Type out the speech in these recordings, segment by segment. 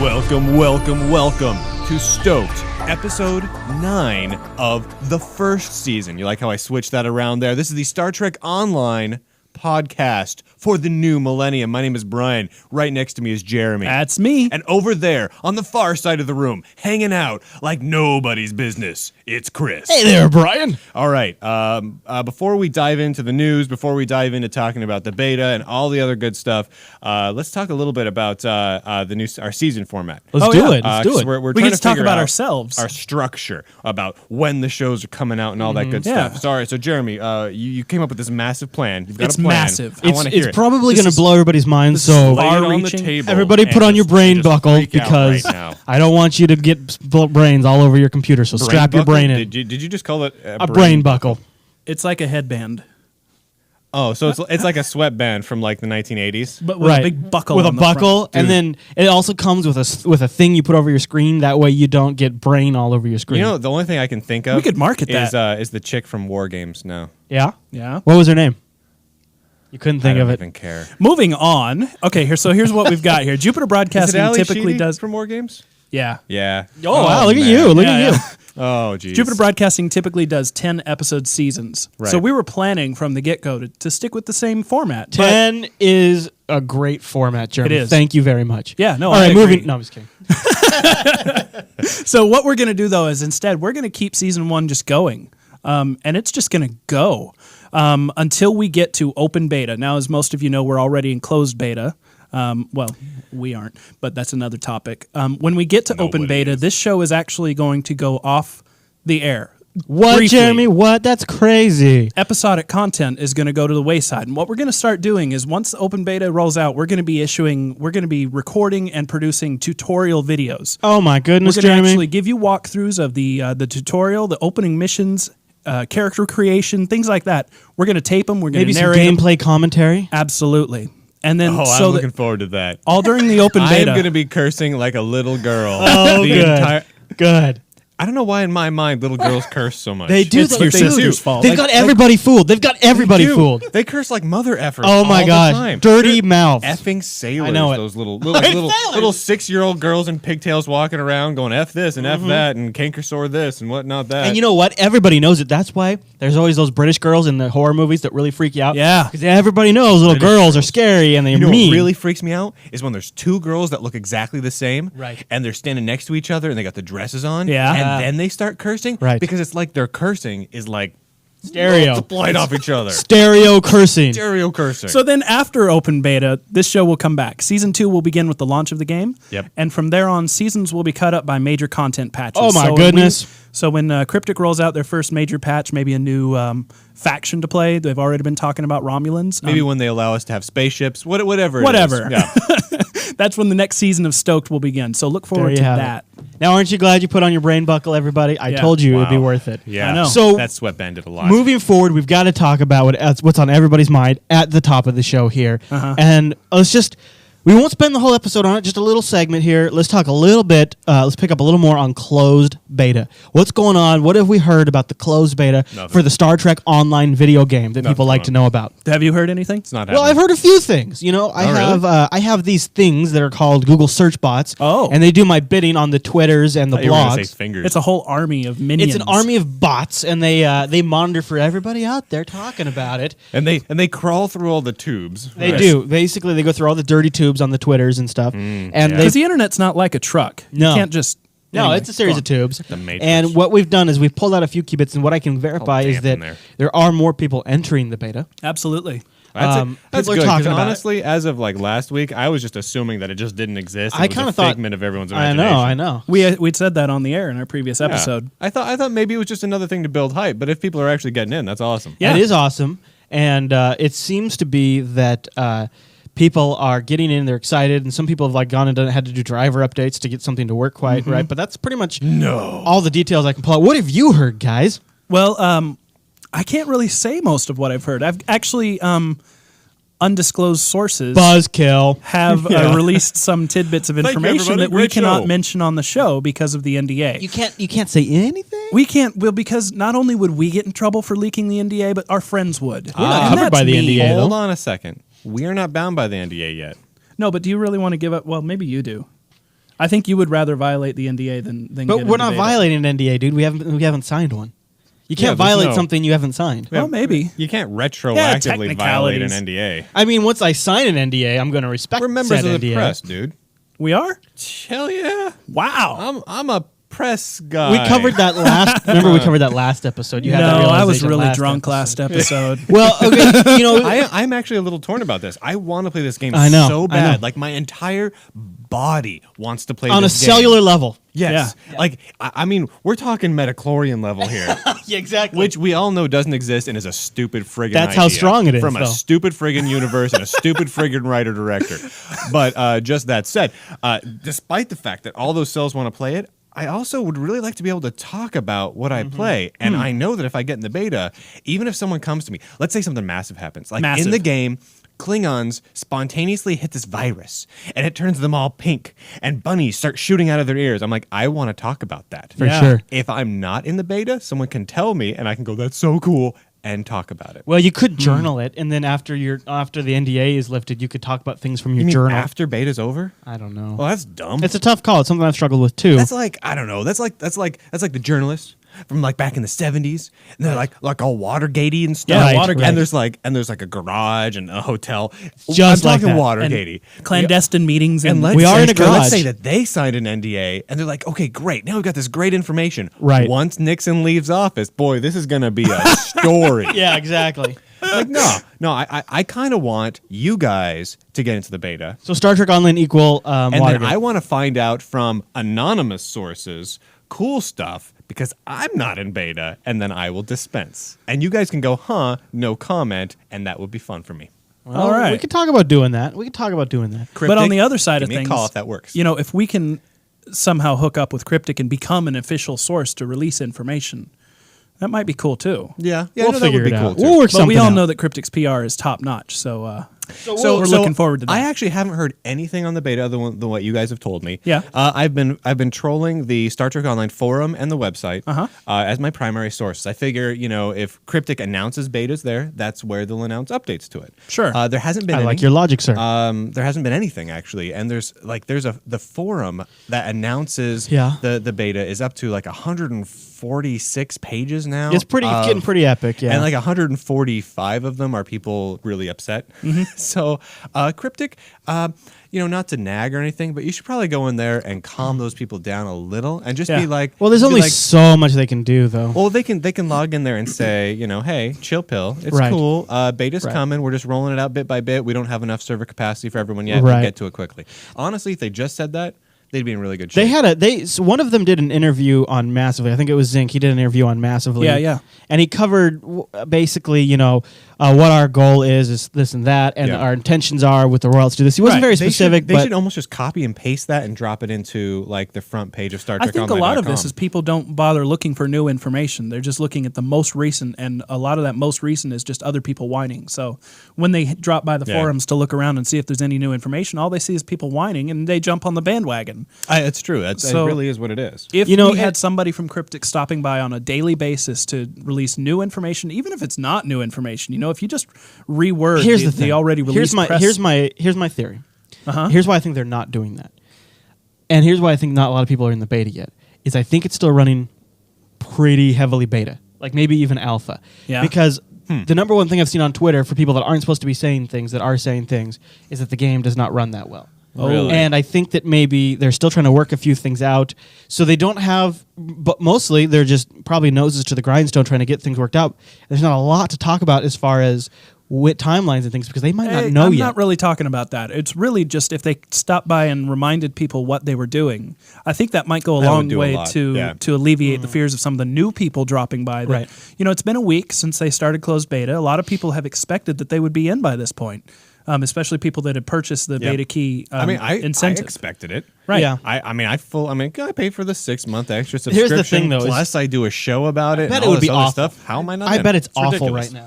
Welcome to Stoked, episode 9 of the first season. You like how I switched that around there? This is the Star Trek Online podcast for the new millennium. My name is Brian. Right next to me is Jeremy. That's me. And over there, on the far side of the room, hanging out like nobody's business, it's Chris. Hey there, Brian. All right. Before we dive into the news, before we dive into talking about the beta and all the other good stuff, let's talk a little bit about our season format. Let's do it. Let's do it. We're we trying get to to talk figure about out ourselves, our structure, about when the shows are coming out and all that good Yeah. stuff. Sorry. So Jeremy, you came up with this massive plan. You've got It's a plan. massive. I want to hear It's probably This going is- to blow everybody's minds, so Lay it on the far-reaching. table everybody and put on your brain just buckle freak out because right now. I don't want you to get brains all over your computer, so strap your buckle? brain in. Did you just call it A brain buckle. It's like a headband, Oh, so it's like a sweatband from like the 1980s. but with Right. a big buckle. With a on the front. buckle, and then it also comes with a thing you put over your screen. That way you don't get brain all over your screen. You know, the only thing I can think of We could market that. is the chick from War Games now. yeah? Yeah. What was her name? You couldn't I think don't of it. even care. Moving on. Okay, here's what we've got here. Jupiter Is it Broadcasting Ali typically Sheedy does. from War Games? Yeah. Yeah. Oh, wow, look at man. you. Look Yeah, at you. yeah. Oh, geez. Jupiter Broadcasting typically does 10 episode seasons. Right. So we were planning from the get-go to stick with the same format. But 10 is a great format, Jeremy. It is. Thank you very much. Yeah, no, All I right, agree. moving. No, I'm just kidding. So what we're going to do, though, is instead we're going to keep season 1 just going. And it's just going to go until we get to open beta. Now, as most of you know, we're already in closed beta. Well, we aren't, but that's another topic. When we get to open beta, this show is actually going to go off the air. What, Briefly. Jeremy? What? That's crazy. Episodic content is going to go to the wayside. And what we're going to start doing is once open beta rolls out, we're going to be recording and producing tutorial videos. Oh, my We're goodness, going to Jeremy. actually give you walkthroughs of the tutorial, the opening missions, character creation, things like that. We're going to tape them. We're going Maybe to some narrate them. gameplay commentary. Absolutely. And then Oh, so I'm that looking forward to that. all during the open I am beta. going to be cursing like a little girl. Oh, The good. entire- Good. I don't know why in my mind little girls curse so much. They do. It's They your do. sister's fault. They've got everybody fooled. They've got everybody do. fooled. They curse like mother effers. Oh, my all God. The time. Dirty mouth. Effing sailors. I know it. Those little Sailors. 6-year-old girls in pigtails walking around going F this and F that and cankersaw this and whatnot that. And you know what? Everybody knows it. That's why there's always those British girls in the horror movies that really freak you out. Yeah. Because everybody knows little girls are scary and they're You know mean. what really freaks me out is when there's two girls that look exactly the same, Right. and they're standing next to each other and they got the dresses on, Yeah. and then they start cursing, Right. Because it's like their cursing is like Stereo. multiplied off each other. Stereo cursing. Stereo cursing. So then after open beta, this show will come back. Season 2 will begin with the launch of the game. Yep. And from there on, seasons will be cut up by major content patches. Oh, my So goodness. when Cryptic rolls out their first major patch, maybe a new faction to play, they've already been talking about Romulans. Maybe when they allow us to have spaceships, whatever. it is. Whatever. Yeah. That's when the next season of Stoked will begin. So look There forward you to have that. it. Now, aren't you glad you put on your brain buckle, everybody? I Yeah. told you it would be Wow. worth it. Yeah. I know. So that sweatband did a lot. moving forward, we've got to talk about what's on everybody's mind at the top of the show here. And we won't spend the whole episode on it, just a little segment here. Let's talk a little bit, let's pick up a little more on closed beta. What's going on? What have we heard about the closed beta Nothing. for the Star Trek Online video game that people Nothing like on to know about? Have you heard anything? It's not Well, happening. I've heard a few things. You know, really? I have these things that are called Google search bots. Oh. And they do my bidding on the Twitters and the I thought you were gonna blogs. say fingers. It's a whole army of minions. It's an army of bots, and they monitor for everybody out there talking about it. and they crawl through all the tubes. They right? do. Basically, they go through all the dirty tubes on the Twitters and stuff. And yeah. they Because the internet's not like a truck. No. You can't just... no, Anyway, it's a series go of tubes. The Matrix. And what we've done is we've pulled out a few qubits, and what I can verify is damp that in there. there are more people entering the beta. on. Absolutely. That's People that's are good. 'cause talking about it. honestly, as of like last week, I was just assuming that it just didn't exist. I It was kinda a thought- figment of everyone's I imagination. know. We'd said that on the air in our previous Yeah. episode. I thought maybe it was just another thing to build hype. But if people are actually getting in, that's awesome. Yeah. It is awesome, and it seems to be that people are getting in, they're excited, and some people have like gone and had to do driver updates to get something to work quite right. But that's pretty much all the details I can pull out. What have you heard, guys? Well, I can't really say most of what I've heard. I've actually undisclosed sources Buzzkill. have released some tidbits of you, information everybody. that we Great cannot show. mention on the show because of the NDA. You can't say anything. We can't, well, because not only would we get in trouble for leaking the NDA, but our friends would. We're not And covered that's by the me. NDA, though. Hold on a second. We are not bound by the NDA yet. No, but do you really want to give up? Well, maybe you do. I think you would rather violate the NDA than But get we're into not beta. violating an NDA, dude. We haven't signed one. You can't there's violate no- something you haven't signed. Well, maybe. You can't retroactively violate an technicalities. NDA. I mean, once I sign an NDA, I'm going to respect We're members said of the NDA. press, dude. We are? Hell yeah. Wow. I'm a press guy. We covered that last. Remember, we covered that last episode. You had that No, I was realization really drunk last episode. Well, okay, you know, I'm actually a little torn about this. I want to play this game I know, so I bad. know. Like my entire body wants to play on a this game. cellular level. Yes. Yeah. Like I mean, we're talking metachlorian level here. Yeah, exactly. Which we all know doesn't exist and is a stupid friggin' That's how idea strong it is, from a though. stupid friggin' universe and a stupid friggin' writer director. But just that said, despite the fact that all those cells want to play it, I also would really like to be able to talk about what I play. And I know that if I get in the beta, even if someone comes to me, let's say something massive happens. Like in the game, Klingons spontaneously hit this virus and it turns them all pink and bunnies start shooting out of their ears. I'm like, I want to talk about that. For sure. If I'm not in the beta, someone can tell me and I can go, that's so cool, and talk about it. Well, you could journal it, and then after the NDA is lifted, you could talk about things from your You mean journal. after beta's over? I don't know. Well, that's dumb. It's a tough call. It's something I've struggled with too. That's like, I don't know. That's like the journalists from like back in the 70s. And they're like all Watergatey and stuff. Yeah, Right, Watergate. And there's like a garage and a hotel. Just I'm like talking that. Watergatey. Clandestine meetings. And And let's are say, in a garage. let's say that they signed an NDA and they're like, okay, great. Now we've got this great information. Right. Once Nixon leaves office, boy, this is going to be a story. Yeah, exactly. Like, no, I kind of want you guys to get into the beta. So Star Trek Online equal And then Watergate. I want to find out from anonymous sources cool stuff because I'm not in beta, and then I will dispense. And you guys can go, no comment, and that would be fun for me. Well, All right. We could talk about doing that. But on the other side give of me things, a call if that works. you know, if we can somehow hook up with Cryptic and become an official source to release information, that might be cool too. Yeah, We'll that figure would be it cool out. too. We'll work But something we all out. know that Cryptic's PR is top notch, so So we're looking forward to that. I actually haven't heard anything on the beta other than what you guys have told me. Yeah. I've been trolling the Star Trek Online forum and the website as my primary sources. I figure, if Cryptic announces betas there, that's where they'll announce updates to it. Sure. There hasn't been I any. like your logic, sir. There hasn't been anything actually, and there's the forum that announces the beta is up to like 146 pages now. It's getting pretty epic, yeah. And like 145 of them are people really upset. So, Cryptic, not to nag or anything, but you should probably go in there and calm those people down a little and just Yeah. be like, well, there's be only like, so much they can do, though. well, they can log in there and say, hey, chill pill. It's Right. cool. Beta's Right. coming. We're just rolling it out bit by bit. We don't have enough server capacity for everyone yet. Right. We'll get to it quickly. Honestly, if they just said that, they'd be in really good shape. So one of them did an interview on Massively. I think it was Zinc. He did an interview on Massively. Yeah. And he covered basically, what our goal is this and that, and Yeah. our intentions are with the royals to do this. He wasn't Right. very They specific, should but almost just copy and paste that and drop it into like the front page of Star I Trek think a lot of this Online.com. is people don't bother looking for new information. They're just looking at the most recent, and a lot of that most recent is just other people whining. So when they drop by the Yeah. forums to look around and see if there's any new information, all they see is people whining, and they jump on the bandwagon. It's true. It So- really is what it is. If You know, we had it- somebody from Cryptic stopping by on a daily basis to release new information, even if it's not new information, if you just reword here's the thing. the already released press. Here's my theory. Uh-huh. Here's why I think they're not doing that, and here's why I think not a lot of people are in the beta yet. Is I think it's still running pretty heavily beta, like maybe even alpha. Yeah. Because the number one thing I've seen on Twitter for people that aren't supposed to be saying things that are saying things is that the game does not run that well. Really? And I think that maybe they're still trying to work a few things out. So they don't have, but mostly they're just probably noses to the grindstone trying to get things worked out. There's not a lot to talk about as far as with timelines and things because they might not know I'm yet. not really talking about that. It's really just if they stopped by and reminded people what they were doing. I think that might go a That would long do a way lot, to yeah. to alleviate the fears of some of the new people dropping by. That, Right. It's been a week since they started closed beta. A lot of people have expected that they would be in by this point, especially people that had purchased the Yeah. beta key I incentive. expected it. Right. Yeah. I pay for the 6-month extra Here's subscription. the thing, though, is- Plus, I do a show about it. bet and it all would this be other awful. stuff. How am I not? I in? bet it's awful ridiculous. right now.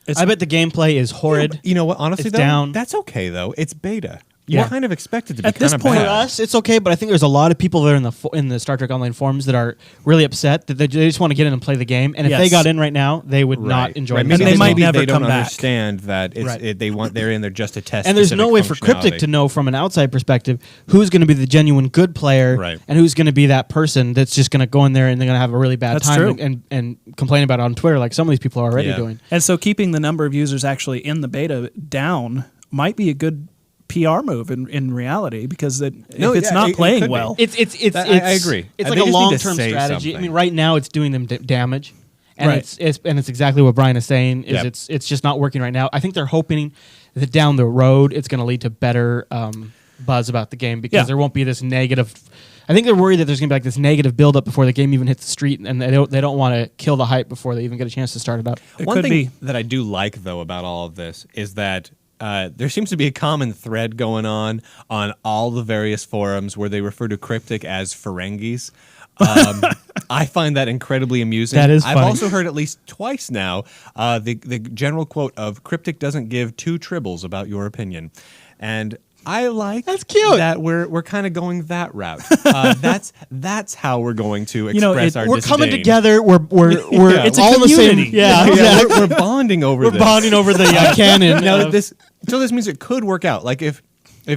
It's- I bet the gameplay is horrid. You know what? Honestly, It's though, down. that's okay though. It's beta. You Yeah. kind of expect it to be At this kind of point, bad. For us, it's okay, but I think there's a lot of people that are in the Star Trek Online forums that are really upset that they just want to get in and play the game. And if they Yes. got in right now, they would not enjoy Right. the Maybe And they game. might maybe never they don't come back. understand that it's Right. they're in there just to test. And there's no specific way for Cryptic functionality. to know from an outside perspective who's going to be the genuine good player Right. and who's going to be that person that's just going to go in there and they're going to have a really bad That's time true. and complain about it on Twitter like some of these people are already Yeah. doing. And so keeping the number of users actually in the beta down might be a good PR move in reality, because if it's not it playing could be. well, It's I agree. It's They like a just need to long-term say strategy. I something. mean, right now it's doing them damage, and Right. it's exactly what Brian is saying. Is Yep. it's just not working right now. I think they're hoping that down the road it's going to lead to better buzz about the game, because Yeah. there won't be this negative. I think they're worried that there's going to be like this negative buildup before the game even hits the street, and they don't want to kill the hype before they even get a chance to start it up. It One could thing be. that I do like, though, about all of this is that there seems to be a common thread going on all the various forums where they refer to Cryptic as Ferengis. I find that incredibly amusing. That is I've funny. also heard at least twice now the general quote of Cryptic doesn't give two tribbles about your opinion. And I like That's cute. that we're kind of going that route. That's how we're going to express know, it- our We're disdain. coming together. We're Yeah, it's a all in the same. community. Yeah, Yeah, exactly. we're bonding over We're this. bonding over the canon. Now of- this means it could work out. Like if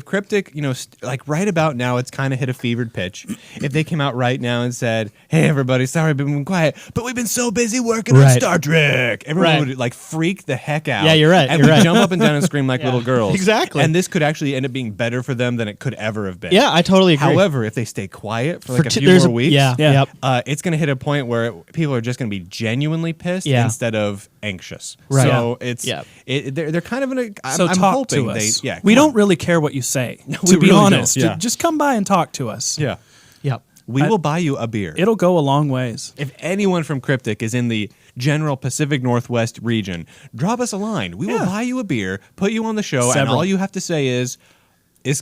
Cryptic, like right about now, it's kind of hit a fevered pitch. If they came out right now and said, "Hey, everybody, sorry, we've been quiet, but we've been so busy working on Right. Star Trek," everyone Right. would like freak the heck out. Yeah, you're right, And you're we'd right. jump up and down and scream like Yeah, little girls. exactly. And this could actually end up being better for them than it could ever have been. yeah, I totally agree. However, if they stay quiet for like a few there's more weeks, yeah, Yeah. yep. it's going to hit a point where people are just going to be genuinely pissed Yeah. instead of anxious. Right. So Yeah. it's Yeah. they're kind of in a. so I'm talk hoping to us. They, yeah, we come don't on. really care what you say. we to be really don't, honest, yeah. just come by and talk to us. Yeah, Yep. we will buy you a beer. It'll go a long ways. If anyone from Cryptic is in the general Pacific Northwest region, drop us a line. We will Yeah. buy you a beer, put you on the show, and Several. all you have to say is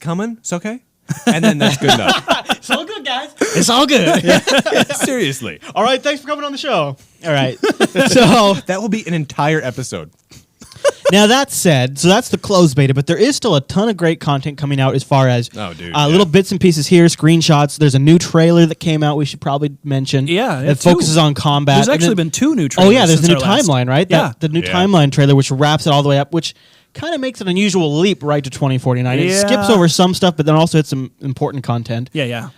coming? It's okay. And then that's good enough. It's all good, guys. It's all good. Seriously. All right, thanks for coming on the show. All right. So That will be an entire episode. now that said, so that's the closed beta, but there is still a ton of great content coming out as far as Oh, dude, little bits and pieces here, screenshots. There's a new trailer that came out we should probably mention. Yeah, That two. focuses on combat. There's And actually then- been 2 new Oh trailers. yeah, there's the since new our last- timeline, right? Yeah. The new Yeah. timeline trailer, which wraps it all the way up, which kind of makes an unusual leap right to 2049. It Yeah. skips over some stuff, but then also hits some important content. Yeah.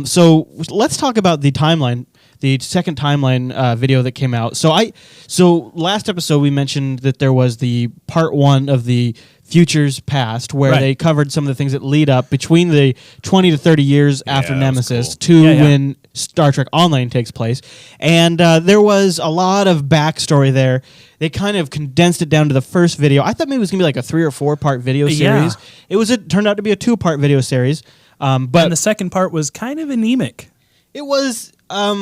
So let's talk about the timeline, the second timeline video that came out. So last episode we mentioned that there was the part 1 of the Futures Past, where Right. they covered some of the things that lead up between the 20 to 30 years after that was Nemesis cool. to Yeah. when Star Trek Online takes place. And there was a lot of backstory there. They kind of condensed it down to the first video. I thought maybe it was going to be like a 3 or 4 part video Yeah. series. It turned out to be a 2-part video series. And But the second part was kind of anemic. it was... I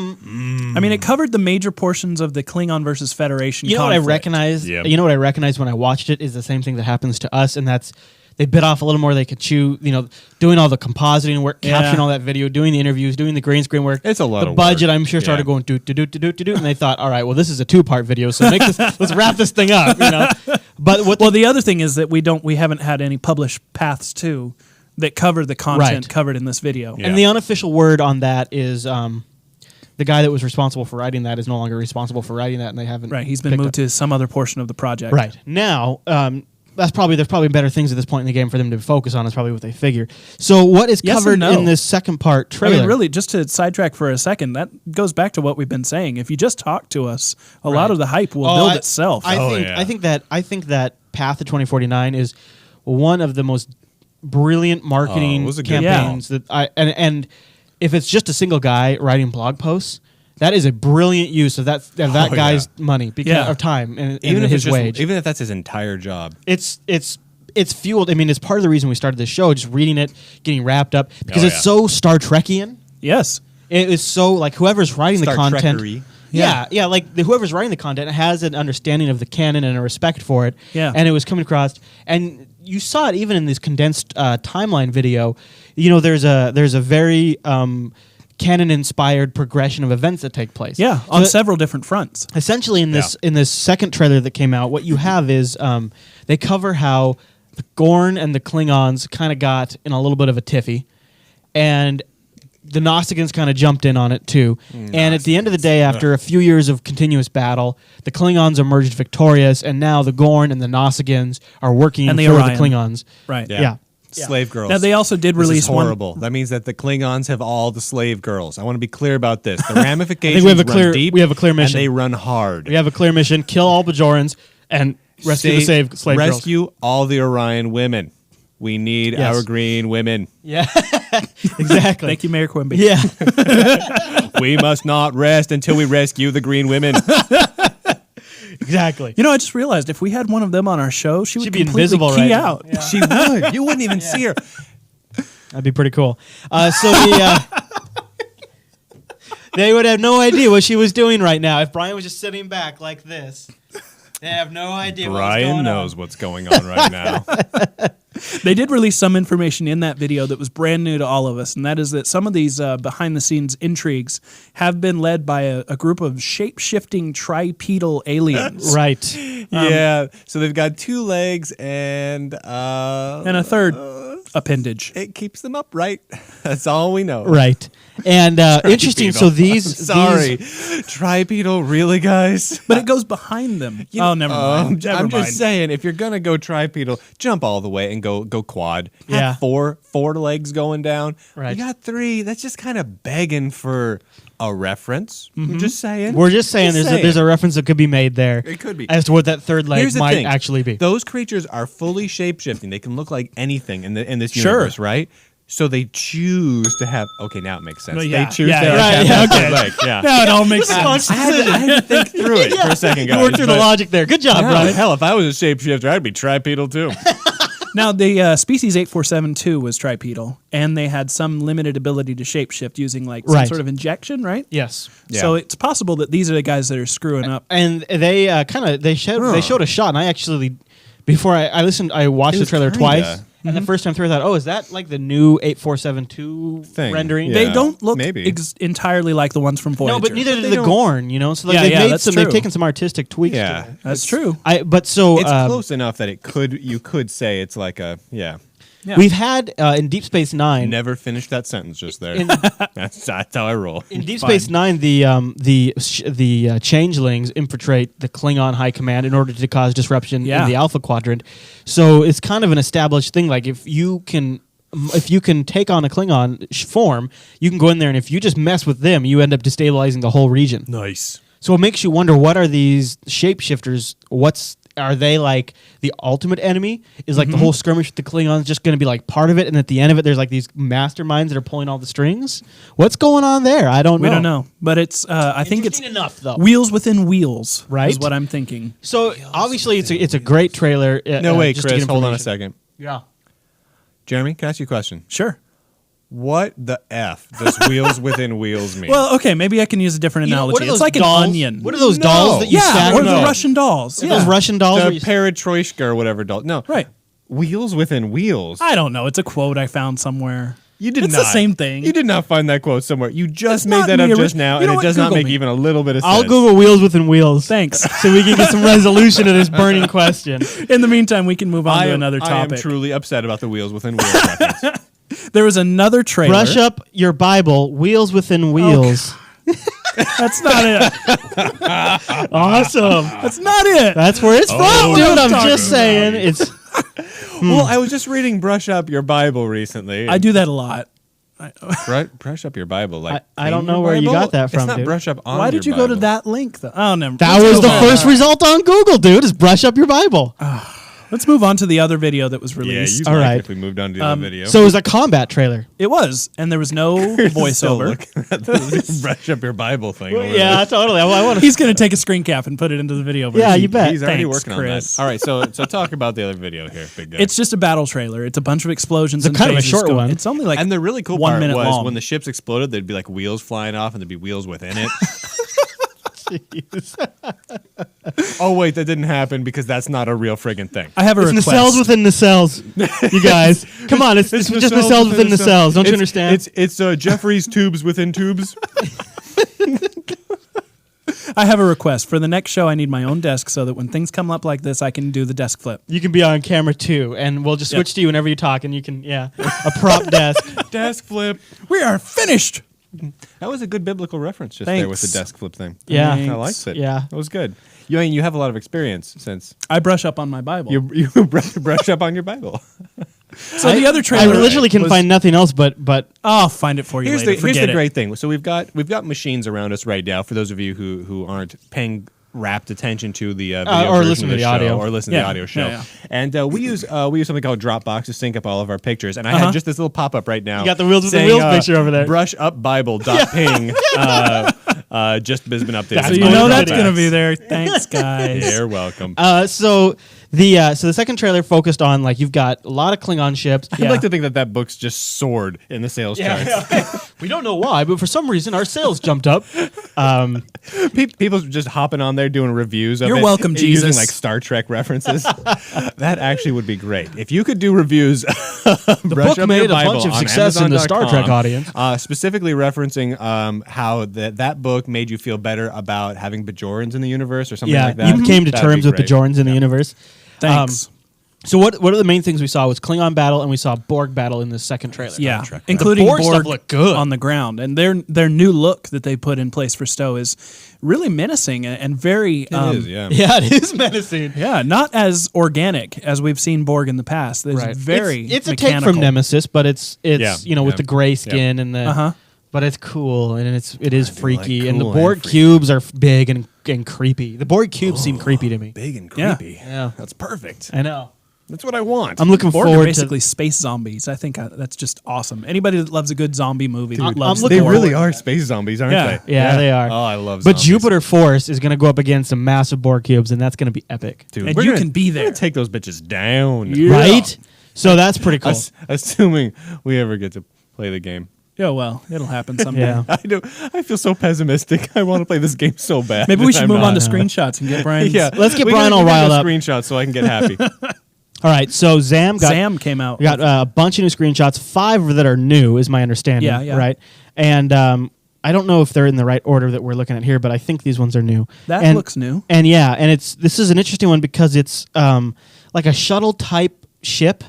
mean, it covered the major portions of the Klingon versus Federation You know what I conflict. recognized? Yep. You know what I recognized when I watched it is the same thing that happens to us, and that's they bit off a little more they could chew. Doing all the compositing work, Yeah. capturing all that video, doing the interviews, doing the green screen work. It's a lot The of budget, work. I'm sure, started Yeah. going do, and they thought, all right, well, this is a 2-part video, so let's wrap this thing up. But what Well, the other thing is that we haven't had any published paths to that cover the content Right. covered in this video. Yeah. and the unofficial word on that is the guy that was responsible for writing that is no longer responsible for writing that, and they haven't. Right, he's been picked moved up. to some other portion of the project. Right now, there's probably better things at this point in the game for them to focus on. Is probably what they figure. So, what is Yes and covered no. in this second part I trailer? mean, really, just to sidetrack for a second, that goes back to what we've been saying. If you just talk to us, a lot of the hype will build itself. I think that Path to 2049 is one of the most brilliant marketing it was a good campaigns that and if it's just a single guy writing blog posts. That is a brilliant use of that guy's money because Yeah. of time and Even if his it's wage. even if that's his entire job. It's fueled. I mean, it's part of the reason we started this show. Just reading it, getting wrapped up because Oh, it's yeah. so Star Trekian. Yes. It is so like whoever's writing Star the content. Trekkery. Yeah, like whoever's writing the content has an understanding of the canon and a respect for it. Yeah. And it was coming across, and you saw it even in this condensed timeline video. There's a very canon-inspired progression of events that take place. Yeah, So on several different fronts. essentially in this second trailer that came out, what you have is they cover how the Gorn and the Klingons kind of got in a little bit of a tiffy, and the Nostigans kind of jumped in on it too. And at the end of the day, after a few years of continuous battle, the Klingons emerged victorious, and now the Gorn and the Nostigans are working And for the Orion. the Klingons. Right. Yeah. Slave girls. Now they also did This release is horrible. That means that the Klingons have all the slave girls. I want to be clear about this. The ramifications we have a run clear- deep. we have a clear mission. And they run hard. We have a clear mission: kill all Bajorans and rescue the slave girls. Rescue all the Orion women. We need Yes. our green women. Yeah, exactly. Thank you, Mayor Quimby. Yeah, We must not rest until we rescue the green women. exactly. You know, I just realized if we had one of them on our show, she would She'd be completely invisible key right now. out. Yeah. She would. You wouldn't even see her. That'd be pretty cool. They would have no idea what she was doing right now if Brian was just sitting back like this. They have no idea what was Brian going knows on. what's going on right now. They did release some information in that video that was brand new to all of us, and that is that some of these behind-the-scenes intrigues have been led by a group of shape-shifting tripedal aliens. Right. Yeah. So they've got 2 legs and And a third appendage. it keeps them upright. That's all we know. Right. And interesting. So these. Sorry. Tripedal, really, guys? But it goes behind them. Oh, never mind. Never I'm mind. just saying, if you're gonna go tripedal, jump all the way and go quad. Yeah. Have four legs going down. Right. You got 3. That's just kind of begging for a reference. I'm just saying. We're just saying there's a reference that could be made there. It could be. As to what that third leg Here's the might thing. actually be. Those creatures are fully shape-shifting. They can look like anything in this Sure. universe, right? So they choose to have. Okay, now it makes sense. Well, yeah. They choose Yeah, to yeah. have Right, that yeah, third leg. Yeah. Now it all makes sense. I had to think through it for a second, guys. You worked through the but- logic there. Good job, Yeah, Brian. hell, if I was a shapeshifter, I'd be tripedal too. Now, the species 8472 was tripedal, and they had some limited ability to shapeshift using like some Right. sort of injection, right? Yes. Yeah. So it's possible that these are the guys that are screwing up. And they they showed a shot, and I actually before I listened, I watched It the was trailer kinda- twice, and the first time through, I thought, oh, is that like the new 8472 Thing. rendering? Yeah. They don't look maybe. entirely like the ones from Voyager. No, but neither But did they the don't- Gorn. You know, so like Yeah, they've yeah, made that's some. true. They've taken some artistic tweaks. To Yeah, it. That's true. But so it's close enough that you could say it's like a Yeah. we've had in Deep Space Nine. Never finished that sentence just there. In- that's how I roll. In Deep Fine. Space Nine, the changelings infiltrate the Klingon High Command in order to cause disruption Yeah. in the Alpha Quadrant. So it's kind of an established thing. Like if you can take on a Klingon form, you can go in there, and if you just mess with them, you end up destabilizing the whole region. Nice. So it makes you wonder, what are these shapeshifters? Are they like the ultimate enemy? Is like the whole skirmish with the Klingons just going to be like part of it, and at the end of it, there's like these masterminds that are pulling all the strings? What's going on there? I don't know. We don't know. But it's I think it's Interesting enough, though. wheels within wheels, Right? is what I'm thinking. So obviously, it's a great trailer. No, wait, just to Chris, get hold on a information. second. Yeah. Jeremy, can I ask you a question? Sure. What the F does wheels within wheels mean? Well, okay, maybe I can use a different You know, analogy. what are It's those like dolls? an onion. What are those No. dolls that you yeah, stack? or the No. Russian dolls. Those Yeah. Russian dolls. where you- the Paratroishka or whatever doll. No. Right. Wheels within wheels. I don't know. It's a quote I found somewhere. You did It's not. the same thing. You did not find that quote somewhere. You just It's made not that in up the just now, you and know it what? does not Google make me. even a little bit of I'll sense. Google wheels within wheels. Thanks. So we can get some resolution to this burning question. In the meantime, we can move on to another I am topic. truly upset about the wheels within wheels reference. There was another trailer. Brush up your Bible. Wheels within wheels. That's not it. Awesome. That's not it. That's where it's from, Oh, dude. I'm talking just saying. It's Well, I was just reading Brush Up Your Bible recently. I do that a lot. Brush up your Bible. Like I don't clean know your where you Bible? got that from, It's not dude. brush up on Why did you your go to Bible. that link, though? Oh, no. that Let's was move the on. first result on Google, dude. Is brush up your Bible. Let's move on to the other video that was Yeah, released. you'd All like right. it if we moved on to the other video. So it was a combat trailer. It was, and there was no Still voiceover. looking at the brush up your Bible thing. over Yeah, totally. I want to. He's going to take a screen cap and put it into the video version. Yeah, you bet. there. He's already Thanks, working Chris. on that. All right, so talk about the other video here, big guy. It's just a battle trailer. It's a bunch of explosions. It's and kind of a phases short going. one. It's only like and the really cool 1 part minute was long. when the ships exploded, there'd be like wheels flying off, and there'd be wheels within it. Oh wait, that didn't happen because that's not a real friggin' thing. I have a It's request. nacelles within nacelles, you guys. Come on, it's just nacelles within nacelles. Don't you understand? It's Jeffrey's tubes within tubes. I have a request for the next show. I need my own desk so that when things come up like this, I can do the desk flip. You can be on camera too, and we'll just switch to you whenever you talk, and you can, a prop desk. Desk flip. We are finished. That was a good biblical reference just there with the desk flip thing. Yeah. I liked it. Yeah. That was good. You have a lot of experience since I brush up on my Bible. you brush up on your Bible. So the other trailer, I literally can find nothing else but I'll find it for you later. Here's the great thing. So we've got machines around us right now. For those of you who aren't paying rapt attention to the video or version listen of to the show, audio. or listen to the audio show, and we use something called Dropbox to sync up all of our pictures. And I had just this little pop up right now. you got the wheels with the saying, wheels picture over there. Brush up Bible ping. Just has been updated. So you know that's going to be there. Thanks, guys. You're welcome. So the second trailer focused on you've got a lot of Klingon ships. I'd like to think that book's just soared in the sales charts. We don't know why, but for some reason our sales jumped up. People just hopping on there doing reviews of You're it. welcome, using Jesus. Star Trek references. That actually would be great. If you could do reviews, The book made a bunch of success in the Star Trek audience. Specifically referencing how that book made you feel better about having Bajorans in the universe or something like that. You came to That'd terms be with the great. Bajorans in the universe. Thanks. So what are the main things we saw was Klingon battle and we saw Borg battle in the second trailer. Yeah, Trek. including The Borg Borg stuff looked good. on the ground, and their new look that they put in place for Stowe is really menacing and very. It is, yeah. Yeah, it is menacing. Yeah, not as organic as we've seen Borg in the past. It's very it's a mechanical. take from Nemesis, but it's with the gray skin and the. Uh-huh. But it's cool and it is freaky, like and the cool Borg and freaky. cubes are big and creepy. The Borg cubes seem creepy to me. Big and Yeah. creepy. Yeah. That's perfect. I know. That's what I want. I'm looking Borg are forward basically to. space zombies. I think that's just awesome. Anybody that loves a good zombie movie loves I'm the looking They Borg. really are space zombies, aren't Yeah. they? Yeah, they are. Oh, I love But zombies. Jupiter Force is going to go up against some massive Borg cubes, and that's going to be epic, Dude, And we're you gonna- can be we're there. gonna take those bitches down. right? So that's pretty cool. Assuming we ever get to play the game. Yeah, well, it'll happen someday. Yeah. I feel so pessimistic. I want to play this game so bad. Maybe we should I'm move on to not. screenshots and get Brian's. Yeah, Let's get we Brian gotta- all we gotta riled go up. Screenshots so I can get happy. All right, so Zam came out. got a bunch of new screenshots. 5 that are new, is my understanding. Yeah, yeah. Right, and I don't know if they're in the right order that we're looking at here, but I think these ones are new. That looks new. And this is an interesting one because it's like a shuttle type ship,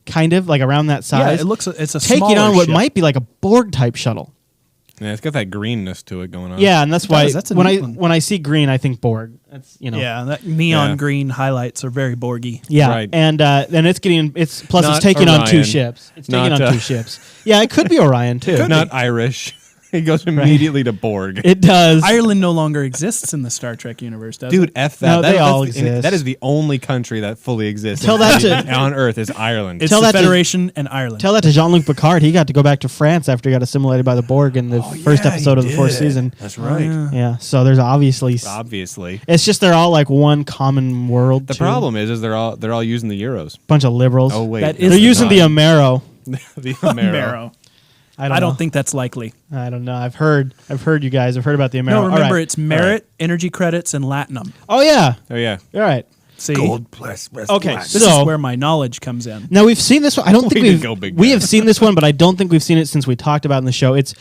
kind of like around that size. Yeah, it's a taking smaller on what ship. might be like a Borg type shuttle. Yeah, it's got that greenness to it going on. Yeah, and that's why does. That's a when neat one. when I see green, I think Borg. That's Yeah, that neon Yeah. green highlights are very Borgy. Yeah, Right. and it's plus Not it's taking on 2 Orion. ships. It's taking Not, on 2 ships. Yeah, it could be Orion too. Not Irish. He goes immediately to Borg. It does. Ireland no longer exists in the Star Trek universe, does Dude, it? F that. No, they all that's exist. That is the only country that fully exists Tell that to- on Earth is Ireland. It's Tell the that to- Federation and Ireland. Tell that to Jean-Luc Picard. He got to go back to France after he got assimilated by the Borg in the first yeah, episode of he the 4th did. season. That's right. Yeah, so there's obviously Obviously. it's just they're all like one common world. The too. problem is they're all using the euros. Bunch of liberals. Oh wait, That they're is using the Amero. the Amero. Marrow. I I don't don't know. think that's likely. I don't know. I've heard you guys. I've heard about the Amero. No, All remember right. it's merit, energy credits, and latinum. Oh yeah. Oh yeah. All right. See, plus Okay, this so is where my knowledge comes in. now we've seen this one. I don't think Way to we've go, big we guy. have seen this one, but I don't think we've seen it since we talked about it in the show. It's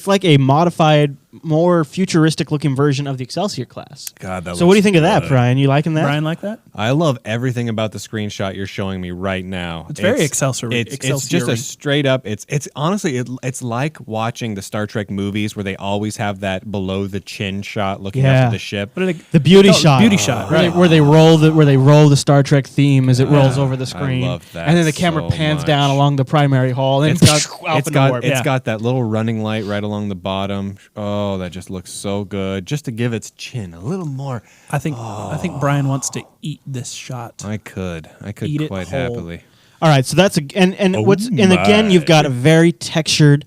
like a modified, more futuristic looking version of the Excelsior class. God, that So what do you looks think of that, good. Brian? You liking that? Brian, like that? I love everything about the screenshot you're showing me right now. It's very Excelsior. It's just a straight up. It's honestly it's like watching the Star Trek movies where they always have that below the chin shot looking Yeah. up to the ship. What are they? The beauty Oh, shot. beauty shot, Where they- right. Where they roll the Star Trek theme as it rolls over the screen. love that and then the camera so pans much. down along the primary hall and It's got out it's in the got warp. it's Yeah. got that little running light right along the bottom. Oh, that just looks so good. Just to give its chin a little more. I think Brian wants to eat this shot. I could Eat it quite whole. happily. All right, so that's again you've got a very textured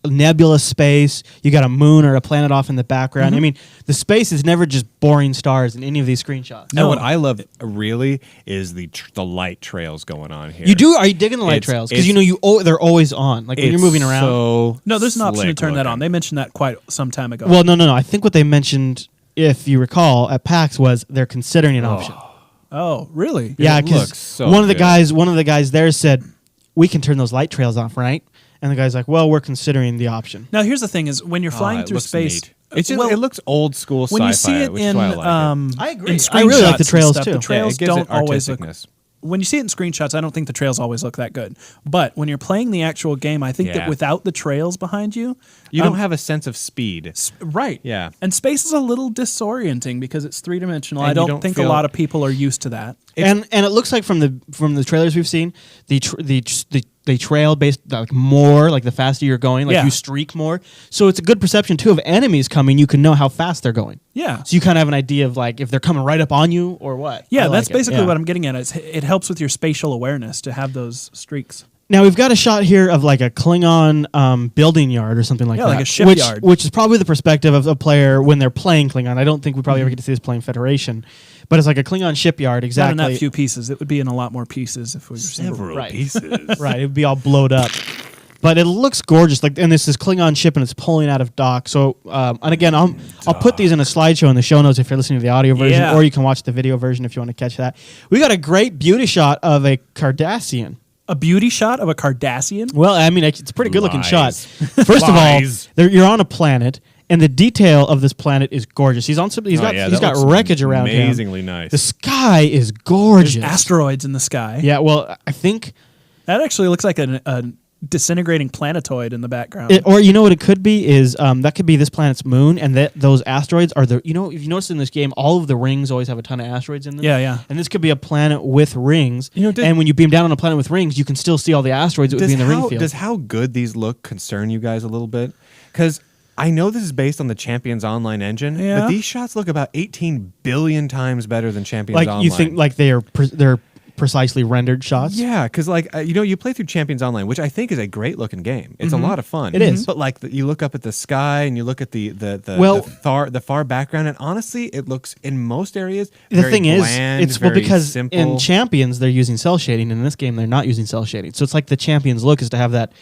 nebulous space. You got a moon or a planet off in the background. I mean, the space is never just boring stars in any of these screenshots. No, what I love really is the light trails going on here. Are you digging the light It's- trails? Because it's- they're always on. Like when you're It's moving around. So No, there's an option to slick turn that on. looking. They mentioned that quite some time ago. Well, no. I think what they mentioned, if you recall, at PAX was they're considering an option. oh, really? Yeah, It because looks so one of the good. guys there said, "We can turn those light trails off, right?" And the guy's like, "Well, we're considering the option." Now, here's the thing: is when you're flying it through looks space, neat. It looks old school sci-fi, when you see it which in, is why I like it. I agree. in I really like the screenshots and trails stuff, too. The trails it gives don't it always look. artisticness. When you see it in screenshots, I don't think the trails always look that good. But when you're playing the actual game, I think that Yeah. without the trails behind you, You don't have a sense of speed. right? Yeah. And space is a little disorienting because it's 3-dimensional. And I you don't don't think a feel- lot of people are used to that. And it looks like from the trailers we've seen, they trail based like more, like the faster you're going, like Yeah. you streak more. So it's a good perception too of enemies coming. You can know how fast they're going. Yeah. So you kind of have an idea of like if they're coming right up on you or what. Yeah, I that's like it. basically Yeah. what I'm getting at. It helps with your spatial awareness to have those streaks. Now we've got a shot here of like a Klingon building yard or something like Yeah, that. like a shipyard. Which is probably the perspective of a player when they're playing Klingon. I don't think we probably ever get to see this playing Federation, but it's like a Klingon shipyard. Exactly. Not in that few pieces. It would be in a lot more pieces if we were Several Right. pieces. Right, it'd be all blowed up. But it looks gorgeous. Like, and this is Klingon ship, and it's pulling out of dock. So, and again, I'll put these in a slideshow in the show notes if you're listening to the audio version, Yeah. or you can watch the video version if you want to catch that. We got a great beauty shot of a Cardassian. A beauty shot of a Cardassian? Well, I mean, it's a pretty good looking shot. Lies. First of all, Lies. you're on a planet, and the detail of this planet is gorgeous. He's on some. He's got wreckage around him. Amazingly nice. The sky is gorgeous. There's asteroids in the sky. Yeah, well, I think. That actually looks like a disintegrating planetoid in the background. Or you know what it could be is that could be this planet's moon, and that those asteroids are the if you notice in this game, all of the rings always have a ton of asteroids in them. Yeah. And this could be a planet with rings. Did- and when you beam down on a planet with rings, you can still see all the asteroids that would be in the ring field. Does how good these look concern you guys a little bit? Because I know this is based on the Champions Online engine, Yeah. but these shots look about 18 billion times better than Champions like Online. you think like they're precisely rendered shots? Yeah, because you play through Champions Online, which I think is a great looking game. It's a lot of fun. It is. But like you look up at the sky and you look at the far background, and honestly, it looks in most areas. The very thing is, bland, it's very because simple. in Champions they're using cell shading. In this game, they're not using cell shading. So it's like the Champions look is to have that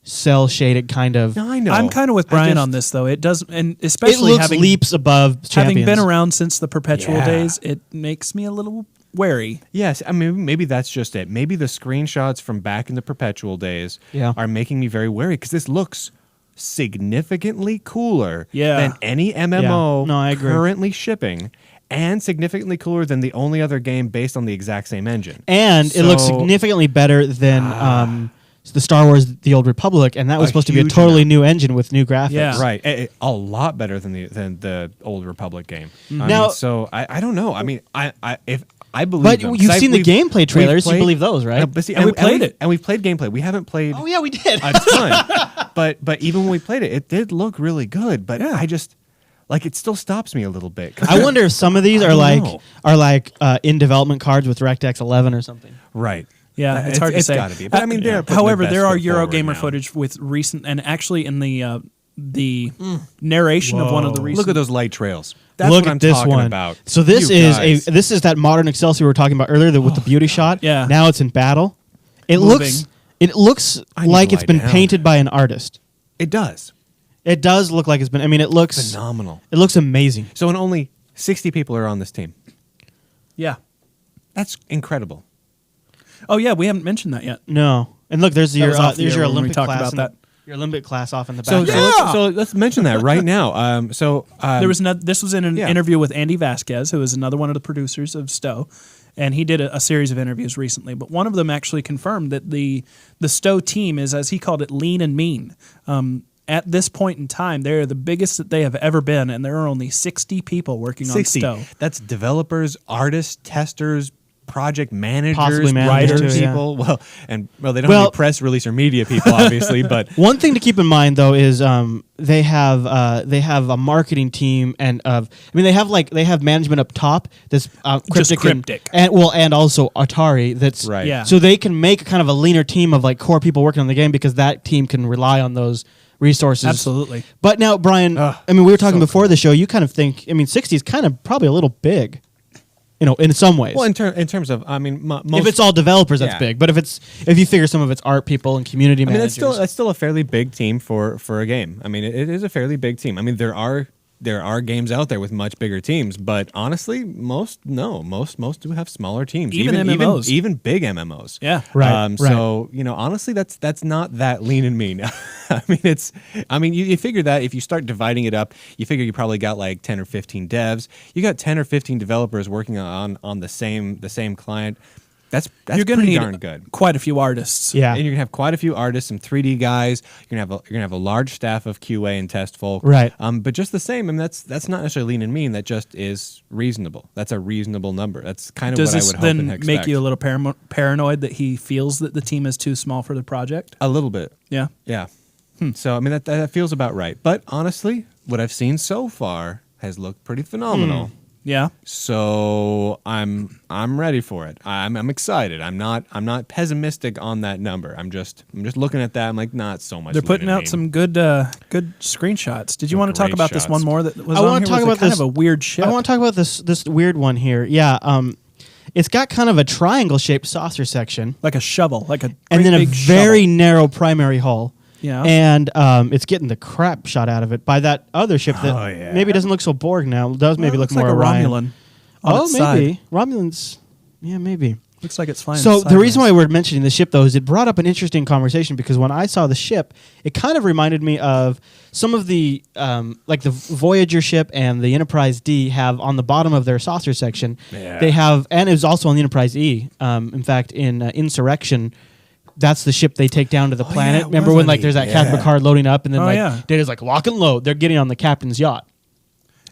cell shaded kind of. No, I know. I'm kind of with Brian on this, though. It does, and It especially looks having leaps above Champions. having been around since the Perpetual Yeah. days, it makes me a little wary. Yes, I mean maybe that's just it. Maybe the screenshots from back in the Perpetual days are making me very wary because this looks significantly cooler than any MMO No, I agree. currently shipping, and significantly cooler than the only other game based on the exact same engine. And it looks So- significantly better than the Star Wars: The Old Republic, and that was A supposed to be a huge totally amount. new engine with new graphics. Yeah. Right, a lot better than the Old Republic game. Now- I don't know. I mean, if I believe But them, you've 'cause seen the we've gameplay trailers, you played- believe those, right? But see, And we played it. and we've played gameplay. We haven't played. Oh yeah, we did. a ton. but even when we played it, it did look really good. But I just it still stops me a little bit. 'Cause I wonder if some of these I are don't like know. in development cards with DirectX 11 or something. Right. Yeah, it's hard to say. It's got to be. But I mean, they're putting however, their best there are foot forward Eurogamer now. footage with recent, and actually in the narration of one of the recent. Look at those light trails. That's Look what at I'm this talking one. about. So this You is guys. this is that modern Excelsior we were talking about earlier with the beauty shot. Yeah. Now it's in battle. It Moving. looks I need like to it's lie been down. painted by an artist. It does. It does look like it's been. I mean, it looks Phenomenal. It looks amazing. So, and only 60 people are on this team. Yeah. That's incredible. Oh yeah, we haven't mentioned that yet. No, and look, there's That your was off the there's air your when we Olympic talked class. about in that. Your Olympic class off in the So, back. so let's mention that right now. There was this was in an yeah. interview with Andy Vasquez, who is another one of the producers of STO, and he did a series of interviews recently. But one of them actually confirmed that the STO team is, as he called it, lean and mean. At this point in time, they're the biggest that they have ever been, and there are only 60 people working 60. on STO. That's developers, artists, testers, project managers, Possibly managers, writers, too, yeah. people. They don't have any press release or media people, obviously, but One thing to keep in mind though is they have a marketing team and they have management up top that's Cryptic, Cryptic. and also Atari that's Right. Yeah. So they can make kind of a leaner team of like core people working on the game because that team can rely on those resources. Absolutely. But now, Brian, Ugh, I mean, we were talking so before the show. You kind of think, 60 is kind of probably a little big, in some ways. well, in terms of, I mean, most, if it's all developers, that's Yeah. big. But if you figure some of it's art people and community I mean, managers, that's still a fairly big team for a game. I mean, it is a fairly big team. I mean, there are there are games out there with much bigger teams, but honestly, most do have smaller teams, Even MMOs. even big MMOs. Yeah. Right. So honestly, that's not that lean and mean. You figure that if you start dividing it up, you figure you probably got like 10 or 15 devs. You got 10 or 15 developers working on the same client. That's You're going to pretty need darn good. quite a few artists. Yeah. And you're gonna have quite a few artists, some 3D guys. You're gonna have a large staff of QA and test folk. Right. But just the same, that's not necessarily lean and mean. That just is reasonable. That's a reasonable number. That's kind of Does what I this would hope and then expect. make you a little paranoid that he feels that the team is too small for the project? A little bit. Yeah. Yeah. So that feels about right. But honestly, what I've seen so far has looked pretty phenomenal. Yeah. So I'm ready for it. I'm excited. I'm not pessimistic on that number. I'm just looking at that. I'm like, not so much. They're putting lean and out mean. some good screenshots. Did you want to talk Great about this shots. one more that was I on want here? to talk It was about kind this. of a weird ship. I want to talk about this weird one here. Yeah. It's got kind of a triangle-shaped saucer section, like a shovel, like a and great then a big very shovel. narrow primary hull. Yeah. And it's getting the crap shot out of it by that other ship that Oh, yeah. maybe doesn't look so Borg now. It does maybe Well, look looks more like a Orion. Romulan. On Oh, its maybe. side. Romulans. Yeah, maybe. Looks like it's flying. So the sideways. reason why we're mentioning the ship, though, is it brought up an interesting conversation because when I saw the ship, it kind of reminded me of some of the, like the Voyager ship and the Enterprise D have on the bottom of their saucer section. Yeah. They have, and it was also on the Enterprise E. In fact, in Insurrection, that's the ship they take down to the planet. yeah, it Remember was when on like E. there's that Yeah. Captain Picard loading up, and then Oh, yeah. Data's like lock and load. They're getting on the captain's yacht.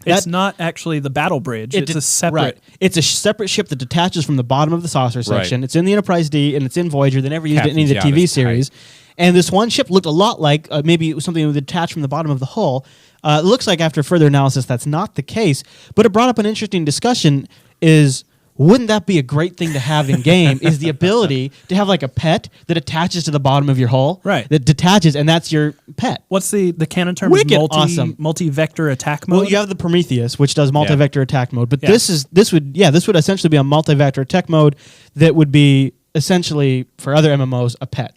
It's That- not actually the battle bridge. It's a separate. Right. It's a separate ship that detaches from the bottom of the saucer section. Right. It's in the Enterprise D and it's in Voyager. They never used it in any of the Captain's yacht TV is series. And this one ship looked a lot like maybe it was something that would detach from the bottom of the hull. It looks like after further analysis that's not the case. But it brought up an interesting discussion is wouldn't that be a great thing to have in game is the ability to have like a pet that attaches to the bottom of your hull. Right. That detaches and that's your pet. What's the canon term? Wicked is awesome. Multi-vector attack mode. Well, you have the Prometheus, which does multi-vector attack mode, but Yeah. this would essentially be a multi-vector attack mode that would be essentially for other MMOs a pet.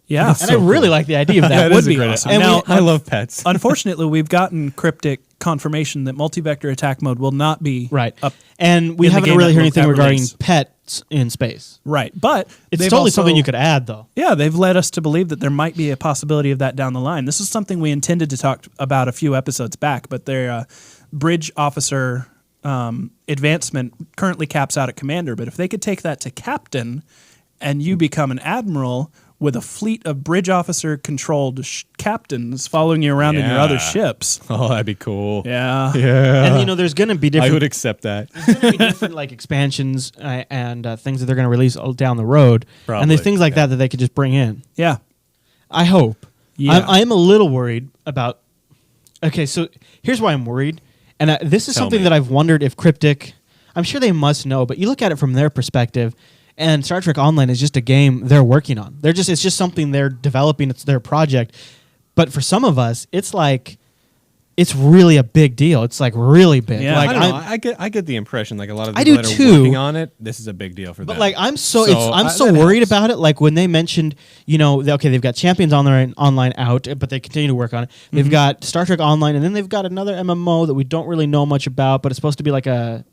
yeah. And I really like the idea of that. That Would would be great. awesome. And Now, I love pets. Unfortunately, we've gotten Cryptic confirmation that multi-vector attack mode will not be right, up. and we in the haven't game really at heard anything at regarding release. pets in space. Right, but It's they've totally also- something you could add, though. Yeah, they've led us to believe that there might be a possibility of that down the line. This is something we intended to talk about a few episodes back, but their bridge officer advancement currently caps out at commander. But if they could take that to captain and you become an admiral with a fleet of bridge officer controlled captains following you around in your other Yeah. ships. Oh, that'd be cool. Yeah. And there's going to be I different. would accept that. There's going to be different like expansions and things that they're going to release down the road, and Probably, there's things like that they could just bring in. Yeah. I hope. Yeah. I'm a little worried about. Okay, so here's why I'm worried, and this is Tell something me. that I've wondered if Cryptic. I'm sure they must know, but you look at it from their perspective, and Star Trek Online is just a game they're working on. It's just something they're developing. It's their project, but for some of us, it's like. It's really a big deal. It's like really big. Yeah. Like I don't know. I get the impression like a lot of I people do that are too. working on it, this is a big deal for But them. like I'm so that worried helps. about it. Like when they mentioned, they've got Champions Online out, but they continue to work on it. They've got Star Trek Online, and then they've got another MMO that we don't really know much about, but it's supposed to be like a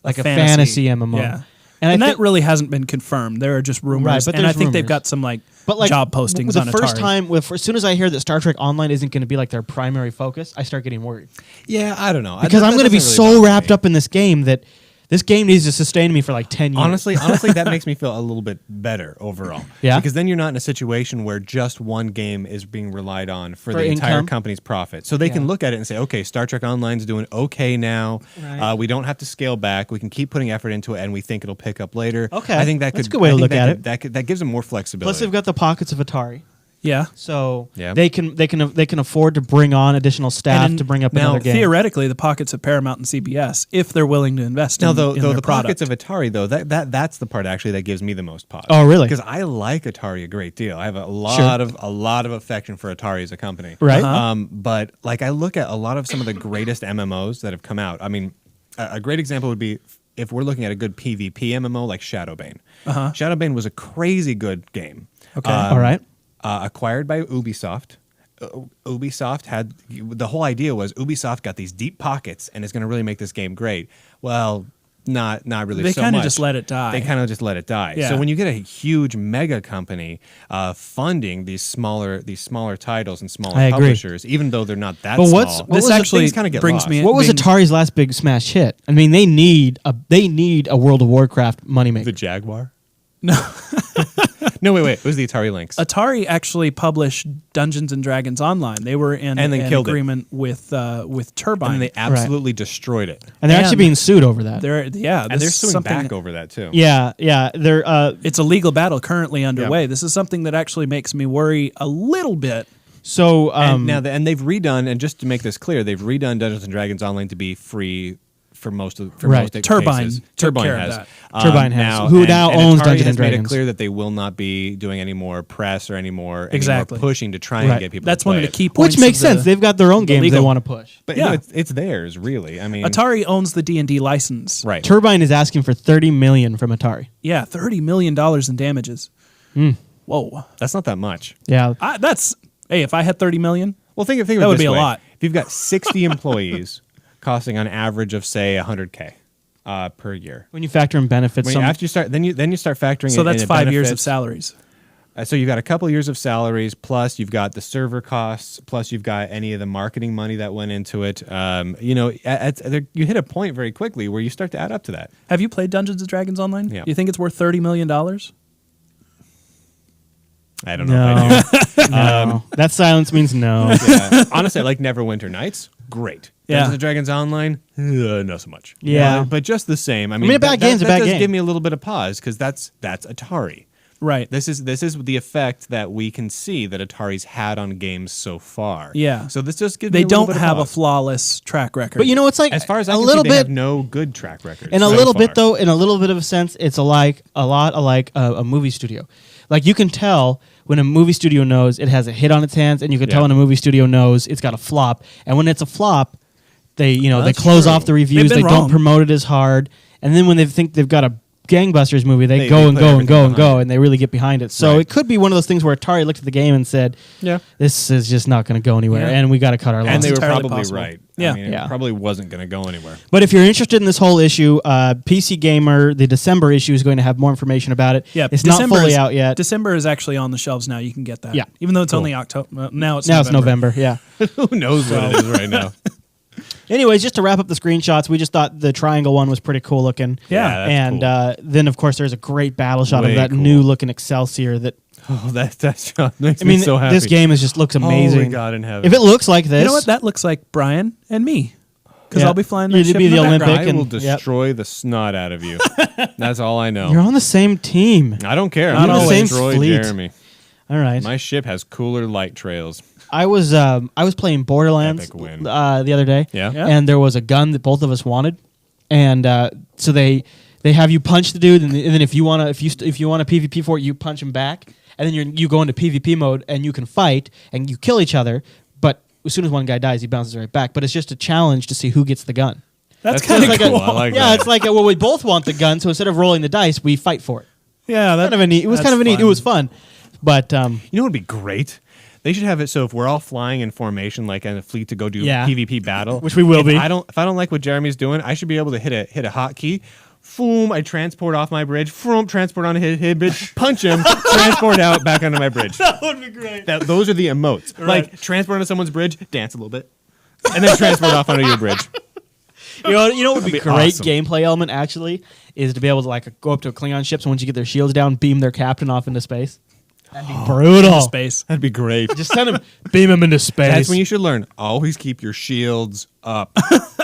fantasy MMO. Yeah. And I that think- really hasn't been confirmed. There are just rumors. Right, but and I there's think they've rumors. got some like But job postings the on first Atari. time, as soon as I hear that Star Trek Online isn't going to be like their primary focus, I start getting worried yeah, I don't know. because I'm going to be so wrapped wrapped up in this game that this game needs to sustain me for like 10 years. Honestly, that makes me feel a little bit better overall. Yeah? Because then you're not in a situation where just one game is being relied on for the income? entire company's profit. So they can Yeah. look at it and say, okay, Star Trek Online's doing okay now. Right. We don't have to scale back. We can keep putting effort into it, and we think it'll pick up later. Okay. I think that That's could a good way I to think look that at could- That gives them more flexibility. Plus, they've got the pockets of Atari. Yeah. So Yeah. they can afford to bring on additional staff And to bring up now, another game. theoretically, the pockets of Paramount and CBS, if they're willing to invest Now, in, though, in though their the product. pockets of Atari, though, that's the part actually that gives me the most pause. Oh, really? Because I like Atari a great deal. I have a lot of affection for Atari as a company. Right. But like I look at a lot of some of the greatest MMOs that have come out. I mean, a great example would be if we're looking at a good PvP MMO like Shadowbane. Shadowbane was a crazy good game. Okay. All right. Acquired by Ubisoft. Ubisoft had the whole idea was Ubisoft got these deep pockets and is going to really make this game great. Well, not really. They so kind of much. just let it die. They kind of just let it die. Yeah. So when you get a huge mega company funding these smaller titles and smaller I agree. publishers, even though they're not that But small, what This was the actually kind of get brings lost. me. What was brings- Atari's last big smash hit? I mean, they need a World of Warcraft moneymaker. the Jaguar. No. No, wait. It was the Atari Lynx. Atari actually published Dungeons and Dragons Online. They were in And then an killed it. agreement with Turbine. And they absolutely destroyed it. And they're actually And being sued over that. They're And this they're is suing something. back over that too. Yeah. They're It's a legal battle currently underway. This is something that actually makes me worry a little bit. so And they've redone, and just to make this clear, they've redone Dungeons and Dragons Online to be free for most Right. Turbine cases. took Turbine care of has. that. Turbine has, who now owns Atari Dungeons has and made it Dragons. clear that they will not be doing any more press or any more Exactly. pushing to try and Right. get people. That's to one play of the it. key points. which makes of the- sense. They've got their own games they legal- want to push. But Yeah. it's theirs, really. I mean, Atari owns the D&D license. right? Turbine is asking for $30 million from Atari. Yeah, $30 million in damages. Whoa. That's not that much. Yeah. If I had 30 million, Well, think of it That would this be a way. lot. If you've got 60 employees, costing on average of say $100K per year. When you factor in benefits, After you start, then you start factoring. so in that's the 5 years of benefits. salaries. So you've got a couple years of salaries, plus you've got the server costs, plus you've got any of the marketing money that went into it. You hit a point very quickly where you start to add up to that. Have you played Dungeons and Dragons Online? Yeah. You think it's worth $30 million? I don't know. If I do. no. That silence means no. Yeah. Honestly, I like Neverwinter Nights. Great. Yeah. Dungeons and Dragons Online, not so much. Yeah. But just the same. I mean, a bad game's a that bad does game. give me a little bit of pause because that's Atari. Right. This is the effect that we can see that Atari's had on games so far. Yeah. So this just gives They me a little don't bit of have a pause. flawless track record. But you know, it's like As far as I a can little see, they have bit, no good track record. in a so little far. bit though, in a little bit of a sense, it's a lot like a movie studio. Like you can tell when a movie studio knows it has a hit on its hands, and you can tell Yeah. when a movie studio knows it's got a flop. And when it's a flop, they they that's close true. off the reviews. They've They been don't wrong. promote it as hard. And then when they think they've got a gangbusters movie, they They go and put go and everything go and behind go, it. and they really get behind it. So Right. it could be one of those things where Atari looked at the game and said, Yeah. "This is just not going to go anywhere, Yeah. and we got to cut our And losses." they were entirely probably possible. right. Yeah. I mean, Yeah. It probably wasn't going to go anywhere. But if you're interested in this whole issue, PC Gamer, the December issue is going to have more information about it. yeah, it's December not fully is- out yet. December is actually on the shelves now. You can get that. Yeah. Even though it's Cool. only October. Now it's Now it's November, yeah. Who knows what it is right now? Anyways, just to wrap up the screenshots, we just thought the triangle one was pretty cool looking. Yeah, that's and cool. then, of course, there's a great battle shot Way of that cool. new looking Excelsior that, Oh, that makes I mean, me so happy. this game just looks amazing. Holy God in heaven. If it looks like this, You know what? That looks like Brian and me. Because Yeah. I'll be flying that You'd ship be in the the Olympic background. I will and- yep. destroy the snot out of you. That's all I know. you're on the same team. I don't care. Not I'm going to always. destroy Fleet. Jeremy. All right. My ship has cooler light trails. I was playing Borderlands Epic win. the other day. Yeah? Yeah. And there was a gun that both of us wanted, and so they have you punch the dude, and then if you want to PvP for it, you punch him back, and then you go into PvP mode, and you can fight and you kill each other. But as soon as one guy dies, he bounces right back. But it's just a challenge to see who gets the gun. That's That kind of sounds cool. I like Yeah, that. it's like well, we both want the gun, so instead of rolling the dice, we fight for it. Yeah, Kind of a neat. It was kind of a neat. It was fun, but You know what would be great? They should have it so if we're all flying in formation, like in a fleet to go do Yeah. PvP battle, Which we will if be. If I don't like what Jeremy's doing, I should be able to hit a hotkey. Boom! I transport off my bridge. Boom! Transport on his bridge. Punch him. Transport out back onto my bridge. that would be great. Those are the emotes. Like transport onto someone's bridge, dance a little bit, and then transport off onto your bridge. You know what would be be great awesome. gameplay element actually is to be able to like go up to a Klingon ship, so once you get their shields down, beam their captain off into space. That'd be brutal. Space. That'd be great. Just send him, beam him into space. That's when you should learn. Always keep your shields up.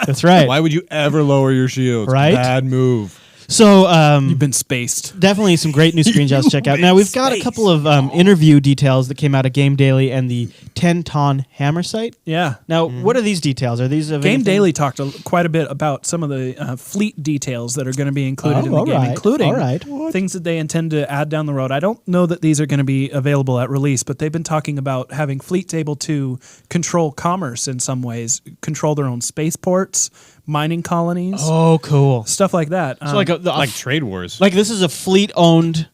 That's right. Why would you ever lower your shields? Right? Bad move. So You've been spaced. definitely some great new screenshots to check out. Now we've got a couple of interview details that came out of Game Daily and the 10-ton hammer site. Yeah. Now, what are these details? Are these of Game anything? Daily talked quite a bit about some of the fleet details that are going to be included in the all game, right, including all right. things that they intend to add down the road. I don't know that these are going to be available at release, but they've been talking about having fleets able to control commerce in some ways, control their own spaceports, mining colonies, Oh, cool. stuff like that. So like Like Trade Wars. like this is a fleet-owned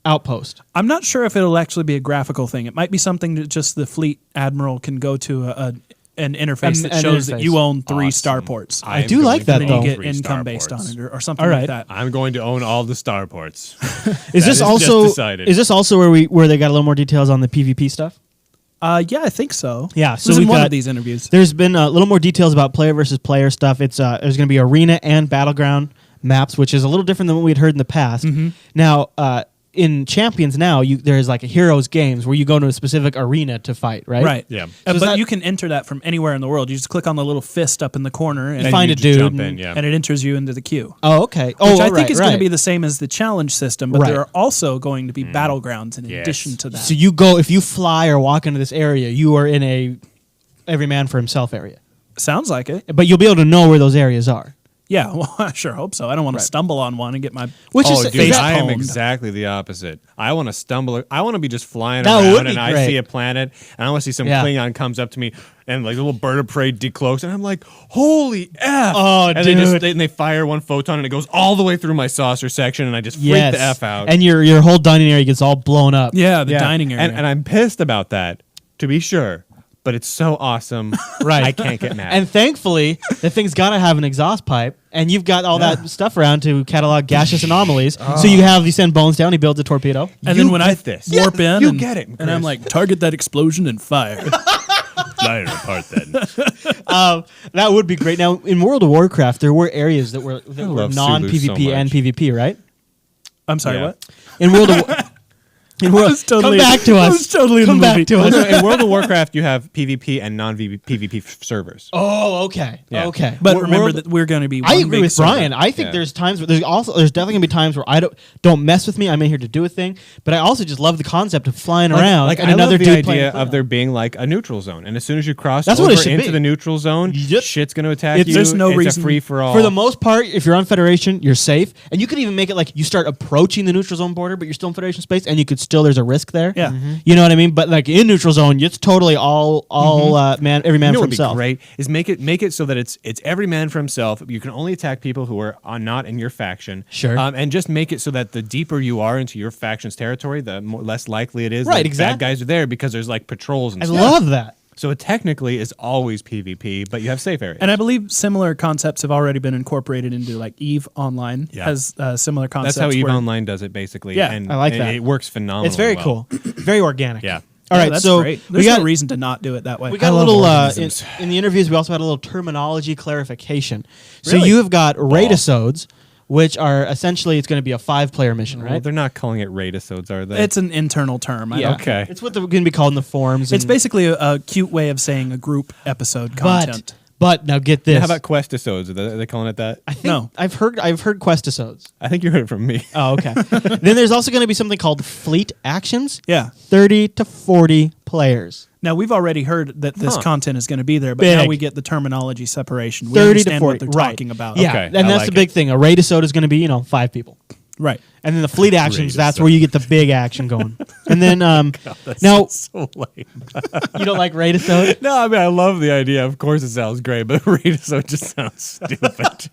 outpost. I'm not sure if it'll actually be a graphical thing. It might be something that just the fleet admiral can go to an interface that shows that you own 3 starports. I do like that, and though. then you get income based on it or something All right. like that. I'm going to own all the starports. Is this also decided. is this also where they got a little more details on the PvP stuff? Yeah, I think so. Yeah, so so in we've one got- of these interviews. There's been a little more details about player versus player stuff. It's there's going to be arena and battleground maps, which is a little different than what we had heard in the past. Now, in Champions now, there's like a Heroes games where you go to a specific arena to fight, right? Right. Yeah. So is But that- you can enter that from anywhere in the world. You just click on the little fist up in the corner and, Find you a just dude jump and- in, yeah. and it enters you into the queue. Oh, okay. Which Oh, I right, think is going right. to be the same as the challenge system, but Right. there are also going to be battlegrounds in Yes. addition to that. So you go if you fly or walk into this area, you are in a every man for himself area. Sounds like it. But you'll be able to know where those areas are. Yeah, well, I sure hope so. I don't want to stumble on one and get my Which is- Dude, is I am palmed. exactly the opposite. I want to stumble. I want to be just flying That would around be and I great. see a planet and I want to see some Yeah. Klingon comes up to me and like a little bird of prey decloaks and I'm like, holy F. Oh, and dude. they fire one photon and it goes all the way through my saucer section and I just freak Yes. the F out. And your whole dining area gets all blown up. the Yeah. dining area. And I'm pissed about that, to be sure. But it's so awesome. Right. I can't get mad. And thankfully, the thing's got to have an exhaust pipe, and you've got all that stuff around to catalog gaseous anomalies. So you send Bones down, he builds a torpedo. And You then when I get this. warp in, you and, get it, and I'm Chris. like, target that explosion and fire. Fly it apart then. That would be great. Now, in World of Warcraft, there were areas that were love non-PvP Sulu so and much. PvP, right? I'm sorry, Yeah. what? In World of come back to us. I was totally in Come the back movie. to us. In World of Warcraft, you have PvP and non-PvP servers. Oh, okay. Yeah. Okay. But Wor- remember World- that we're going to be. I one agree big with server. Brian. I think Yeah. there's times where there's definitely gonna be times where I don't mess with me. I'm in here to do a thing, but I also just love the concept of flying around Like and I another love the dude idea playing of there being like a neutral zone, and as soon as you cross That's over what it should into be. the neutral zone, Yep. shit's going to attack you. There's no it's reason- a free for all. For the most part, if you're on Federation, you're safe, and you could even make it like you start approaching the neutral zone border, but you're still in Federation space, and you could still there's a risk there. Yeah. You know what I mean? But like in neutral zone, it's totally all every man you know for what would be himself. great is make it so that it's every man for himself. You can only attack people who are not in your faction. Sure. And just make it so that the deeper you are into your faction's territory, the less likely it is Right, that exactly. bad guys are there because there's like patrols and I stuff. love that. So it technically is always PvP, but you have safe areas. And I believe similar concepts have already been incorporated into like EVE Online Yeah. has similar concepts. That's how EVE where- Online does it, basically. Yeah, and I like and that. It works phenomenally. It's very well. cool, very organic. Yeah. All Yeah, right, that's so great. we There's got no reason to not do it that way. we got a love little organisms. in the interviews. We also had a little terminology clarification. So Really? you have got raidisodes, which are essentially it's going to be a 5-player mission, Well, right? they're not calling it raidisodes, are they? It's an internal term. I Yeah. don't- Okay. It's what they're going to be called in the forums. It's and- basically a cute way of saying a group episode content. But now get this. How about questisodes? Are they calling it that? I think No. I've heard questisodes. I think you heard it from me. Oh, okay. Then there's also going to be something called fleet actions. Yeah. 30 to 40 players. Now we've already heard that this Huh. content is going to be there, but Big. now we get the terminology separation. We 30 to understand 40. what they're right. talking about. Yeah, Okay, and I that's like the big it. thing. A raidisode is going to be 5 people. Right. And then the fleet actions, that's Raidisode. where you get the big action going. And then That's now so lame. you don't like raidisode? No, I mean I love the idea. Of course, it sounds great, but raidisode just sounds stupid.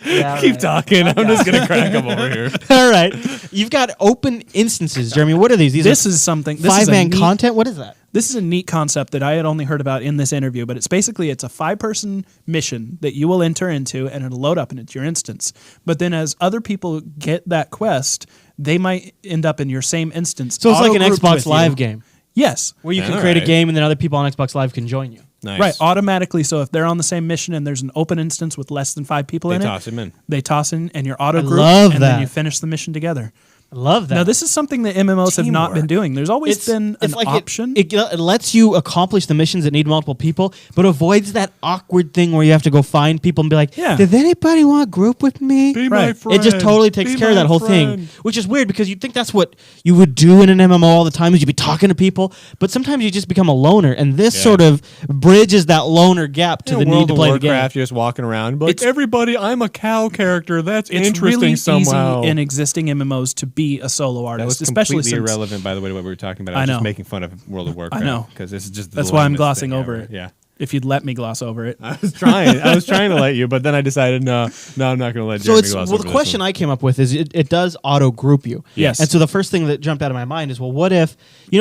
Yeah, Keep right. talking. I'm just gonna crack them over here. All right. You've got open instances, Jeremy. What are these? These This are is something. This is a 5-man neat- content? What is that? This is a neat concept that I had only heard about in this interview, but it's basically it's a 5-person mission that you will enter into and it'll load up and it's your instance. But then as other people get that quest, they might end up in your same instance. So it's like an auto-grouped Xbox with Live you. game Yes. where you can All create a right. game and then other people on Xbox Live can join you. Nice. Right, automatically. So if they're on the same mission and there's an open instance with less than 5 people They in toss it, him in. they toss in and you're auto grouped love and that. then you finish the mission together. I love that. Now this is something that MMOs have not been Teamwork. doing. There's always been an like option. It lets you accomplish the missions that need multiple people, but avoids that awkward thing where you have to go find people and be like, Yeah. "Does anybody want to group with me?" Be Right. my friend. It just totally takes Be care of my that whole friend. thing, which is weird because you'd think that's what you would do in an MMO all the time is you'd be talking to people, but sometimes you just become a loner, and this Yeah. sort of bridges that loner gap to Yeah, the need World to of play the game. Warcraft, you're just walking around, but like, It's- everybody, I'm a cow character. That's It's interesting really somehow. easy in existing MMOs to be a solo That artist, was especially completely since irrelevant, by the way, to what we were talking about. I I was just know. making fun of World of Warcraft. know. because this is just the That's why I'm lamest glossing thing over ever. it. Yeah. if you'd let me gloss over it. I was trying to let you, but then I decided no, I'm not going to let So Jeremy gloss over the question I came up with is it does auto group you. Yes. And so the first thing that jumped out of my mind is, well, what if,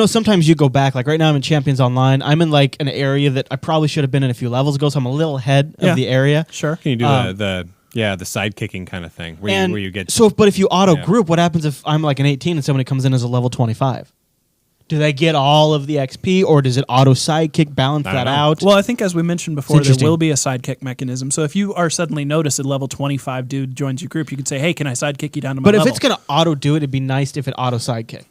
sometimes you go back, like right now I'm in Champions Online. I'm in like an area that I probably should have been in a few levels ago, so I'm a little ahead of the area. Sure. Can you do the side kicking kind of thing where you get But if you auto group, what happens if I'm like an 18 and somebody comes in as a level 25? Do they get all of the XP, or does it auto sidekick balance that out? Well, I think as we mentioned before, there will be a sidekick mechanism. So if you are suddenly noticed a level 25 dude joins your group, you can say, hey, can I sidekick you down to my level? But if it's going to auto do it, it'd be nice if it auto sidekicked.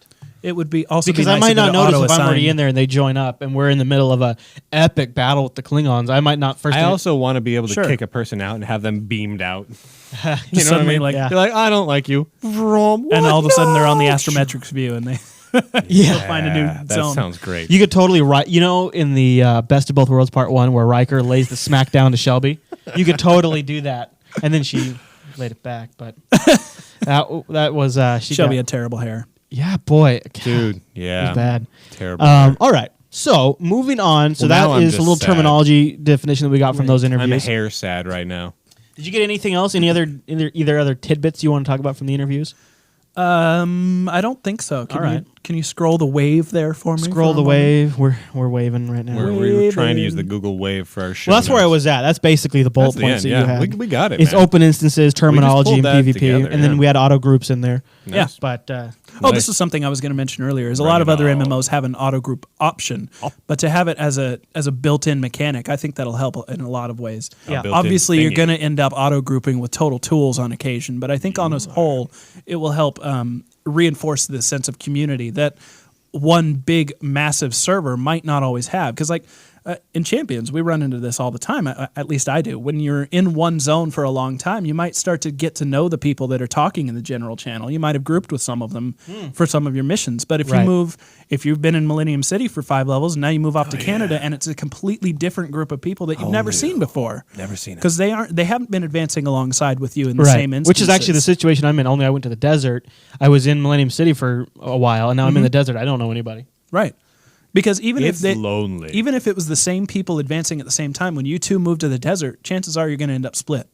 It would be also because be nice I might if not it notice if I'm auto-assigned. already in there and they join up and we're in the middle of a epic battle with the Klingons. I might not first. I also want to be able to Sure. kick a person out and have them beamed out. Just You know what I suddenly mean? like, Yeah. You're like, I don't like you. and all of a sudden they're on the astrometrics view and they find a new that zone. sounds great. You could totally write. In the Best of Both Worlds Part 1 where Riker lays the smack down to Shelby, you could totally do that, and then she laid it back. But that was Shelby had terrible hair. Yeah, boy, Dude, it yeah. was bad. Terrible. All right. So moving on. So Well, now that I'm is a just little sad. terminology definition that we got from those I'm interviews. hair sad right now. Did you get anything else? Any other either other tidbits you want to talk about from the interviews? I don't think so. All right. Can you scroll the wave there for me? Scroll for a the moment? wave. We're waving right now. We're trying to use the Google Wave for our show. Well, that's where I was at. That's basically the bullet That's the points end, that you yeah. had. We got it, It's man. open instances, terminology, and pulled that PvP, together, and then yeah. we had auto groups in there. Nice. But This is something I was going to mention earlier. Is a Bring lot of it other on. MMOs have an auto group option, but to have it as a built-in mechanic, I think that'll help in a lot of ways. Yeah. built-in Obviously, you're thingy. going to end up auto grouping with total tools on occasion, but I think on a whole, it will help reinforce the sense of community that one big massive server might not always have. Because in Champions, we run into this all the time. At least I do. When you're in one zone for a long time, you might start to get to know the people that are talking in the general channel. You might have grouped with some of them for some of your missions. But if you've been in Millennium City for 5 levels, and now you move off to Canada, and it's a completely different group of people that you've never seen before. Never seen it. Because they haven't been advancing alongside with you in the same instances. Which is actually the situation I'm in. Only I went to the desert. I was in Millennium City for a while, and now I'm in the desert. I don't know anybody. Right. Because It's lonely. even if it was the same people advancing at the same time, when you two move to the desert, chances are you're going to end up split.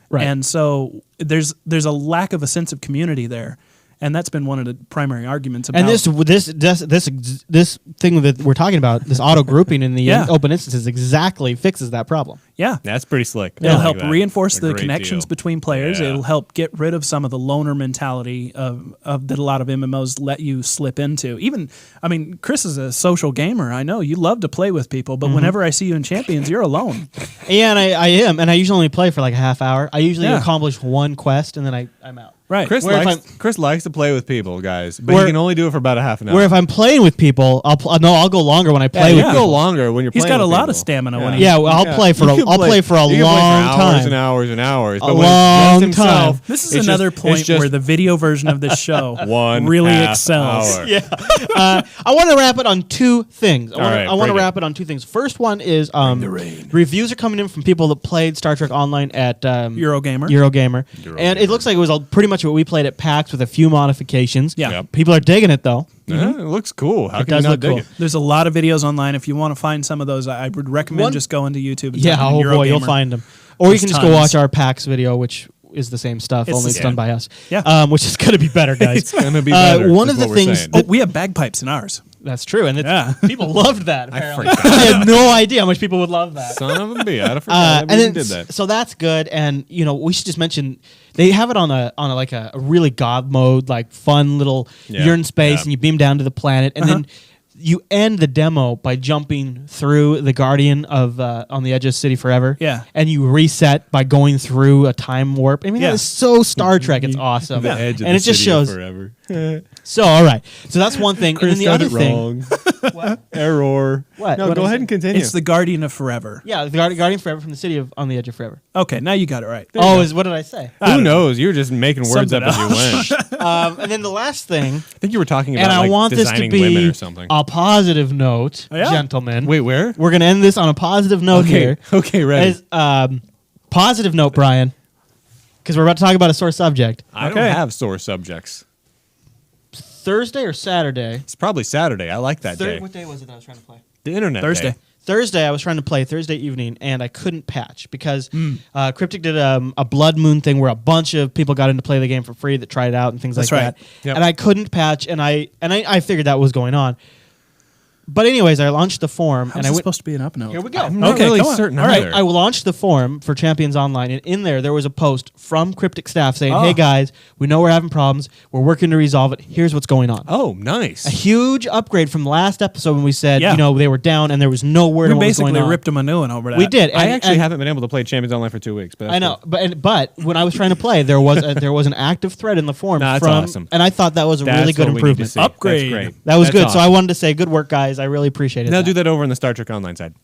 Right. And so there's a lack of a sense of community there, and that's been one of the primary arguments about. And this thing that we're talking about, this auto grouping in the open instances, exactly fixes that problem. yeah. That's pretty slick. I It'll like help that. reinforce A the great connections deal. between players. Yeah. It'll help get rid of some of the loner mentality of that a lot of MMOs let you slip into. Chris is a social gamer. I know you love to play with people, but whenever I see you in Champions, you're alone. Yeah, and I am, and I usually only play for like a half hour. I usually accomplish one quest, and then I'm out. Right. Chris likes to play with people, guys, but he can only do it for about a half an hour. Where if I'm playing with people, I'll go longer when I play you with can people. go longer when you're He's playing got a with lot people. of stamina when Yeah, well, I'll play for a You can long you can play for time. hours and hours and hours. A But when long it's just time. himself, This is it's another just- point it's just where the video version of this show one really half excels. hour. I want to wrap it on two things. I want to bring it. wrap it on two things. First one is reviews are coming in from people that played Star Trek Online at Eurogamer. And it looks like it was pretty much what we played at PAX with a few modifications. Yeah. Yep. People are digging it though. It looks cool. How It can does you not look dig cool. it? There's a lot of videos online. If you want to find some of those, I would recommend just going to YouTube. And Yeah, type in oh boy, you'll Eurogamer. find them. Or There's you can just go tons. watch our PAX video, which is the same stuff, It's only the it's same. done by us. Yeah. Which is going to be better, guys. It's gonna be better. one is of the what we're things saying. Oh, we have bagpipes in ours. That's true, and Yeah. people loved that. Apparently. forgot. I had no idea how much people would love that. Son of a bee, I'd have forgotten And we then, did that. so that's good, and we should just mention they have it on a really god mode, like fun little. Yeah. You're in space Yeah. and you beam down to the planet, and then you end the demo by jumping through the Guardian of on the edge of City Forever. Yeah. and you reset by going through a time warp. I mean, Yeah. that is so Star Trek. It's awesome, The edge of and the it just city of shows. forever. So all right, so that's one thing, Chris and then the got other it thing. wrong. Error. What? No, What go is ahead it? and continue. It's the Guardian of Forever. Yeah, the Guardian Forever from the city of on the edge of Forever. Okay, now you got it right. What did I say? Who knows? You were just making words Something up as you went. And then the last thing, I think you were talking about and I like want this to designing women be or something. a positive note, yeah? gentlemen. Wait, where? We're gonna end this on a positive note here. Okay, ready. As, positive note, Brian, because we're about to talk about a sore subject. I don't Okay. have sore subjects. Thursday or Saturday? It's probably Saturday. I like that day. What day was it that I was trying to play? The internet Thursday. day. Thursday, I was trying to play Thursday evening, and I couldn't patch because Cryptic did a Blood Moon thing where a bunch of people got in to play the game for free that tried it out and things That's like right. that. Yep. And I couldn't patch, and I figured that was going on. But anyways, I launched the forum, How's and I it went. supposed to be an up note? Here we go. I'm not Okay, really come on. certain All right, either. I launched the forum for Champions Online, and in there was a post from Cryptic staff saying, Oh. "Hey guys, we know we're having problems. We're working to resolve it. Here's what's going on." Oh, nice. A huge upgrade from the last episode when we said, Yeah. they were down and there was no word We on what was going basically on. ripped them a new one over that. We did. I and- actually and- haven't been able to play Champions Online for 2 weeks. But that's I know, cool. but when I was trying to play, there was an active thread in the forum. Nah, that's from, awesome. and I thought that was a That's really good what we need to improvement. see. Upgrade. That's great. That was That's good. So I awesome. wanted to say, good work, guys. I really appreciate it. Now do that over on the Star Trek Online side.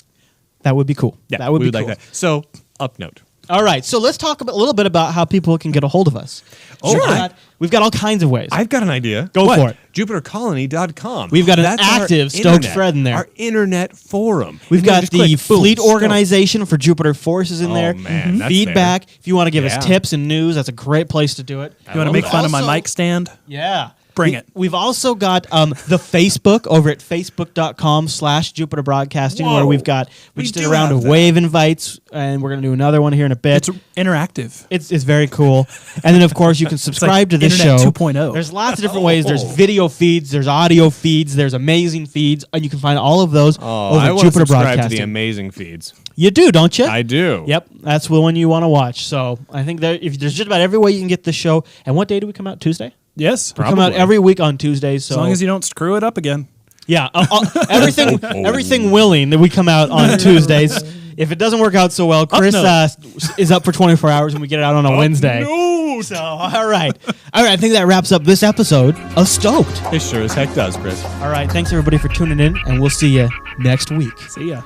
That would be cool. Yeah, that would we be would cool. like that. So, up note. All right, so let's talk a little bit about how people can get a hold of us. Oh, We've got all kinds of ways. I've got an idea. Go What? for it. JupiterColony.com. We've got an That's our active Stoked internet- thread in there. Our internet forum. We've You can got just the click, boom, fleet Stoked. organization for Jupiter Forces in Oh, there. man, that's Feedback. If you want to give us Yeah. tips and news, that's a great place to do it. You want to make fun of my mic stand? Yeah. Bring it. We've also got the Facebook over at facebook.com/Jupiter Broadcasting, where Whoa. we We just did do a round have of that. wave invites, and we're going to do another one here in a bit. It's interactive. It's very cool. And then, of course, you can subscribe to this Internet show. 2.0. There's lots of different ways. There's video feeds, there's audio feeds, there's amazing feeds, and you can find all of those Oh, over I at want to Jupiter subscribe to the Broadcasting. amazing feeds. You do, don't you? I do. Yep, that's the one you want to watch. So I think if there's just about every way you can get this show. And what day do we come out? Tuesday? Yes. We come out every week on Tuesdays. So As long as you don't screw it up again. yeah, everything willing that we come out on Tuesdays. If it doesn't work out so well, Chris note. is up for 24 hours and we get it out on a Wednesday. No. So all right. I think that wraps up this episode of Stoked. It sure as heck does, Chris. All right, thanks everybody for tuning in, and we'll see you next week. See ya.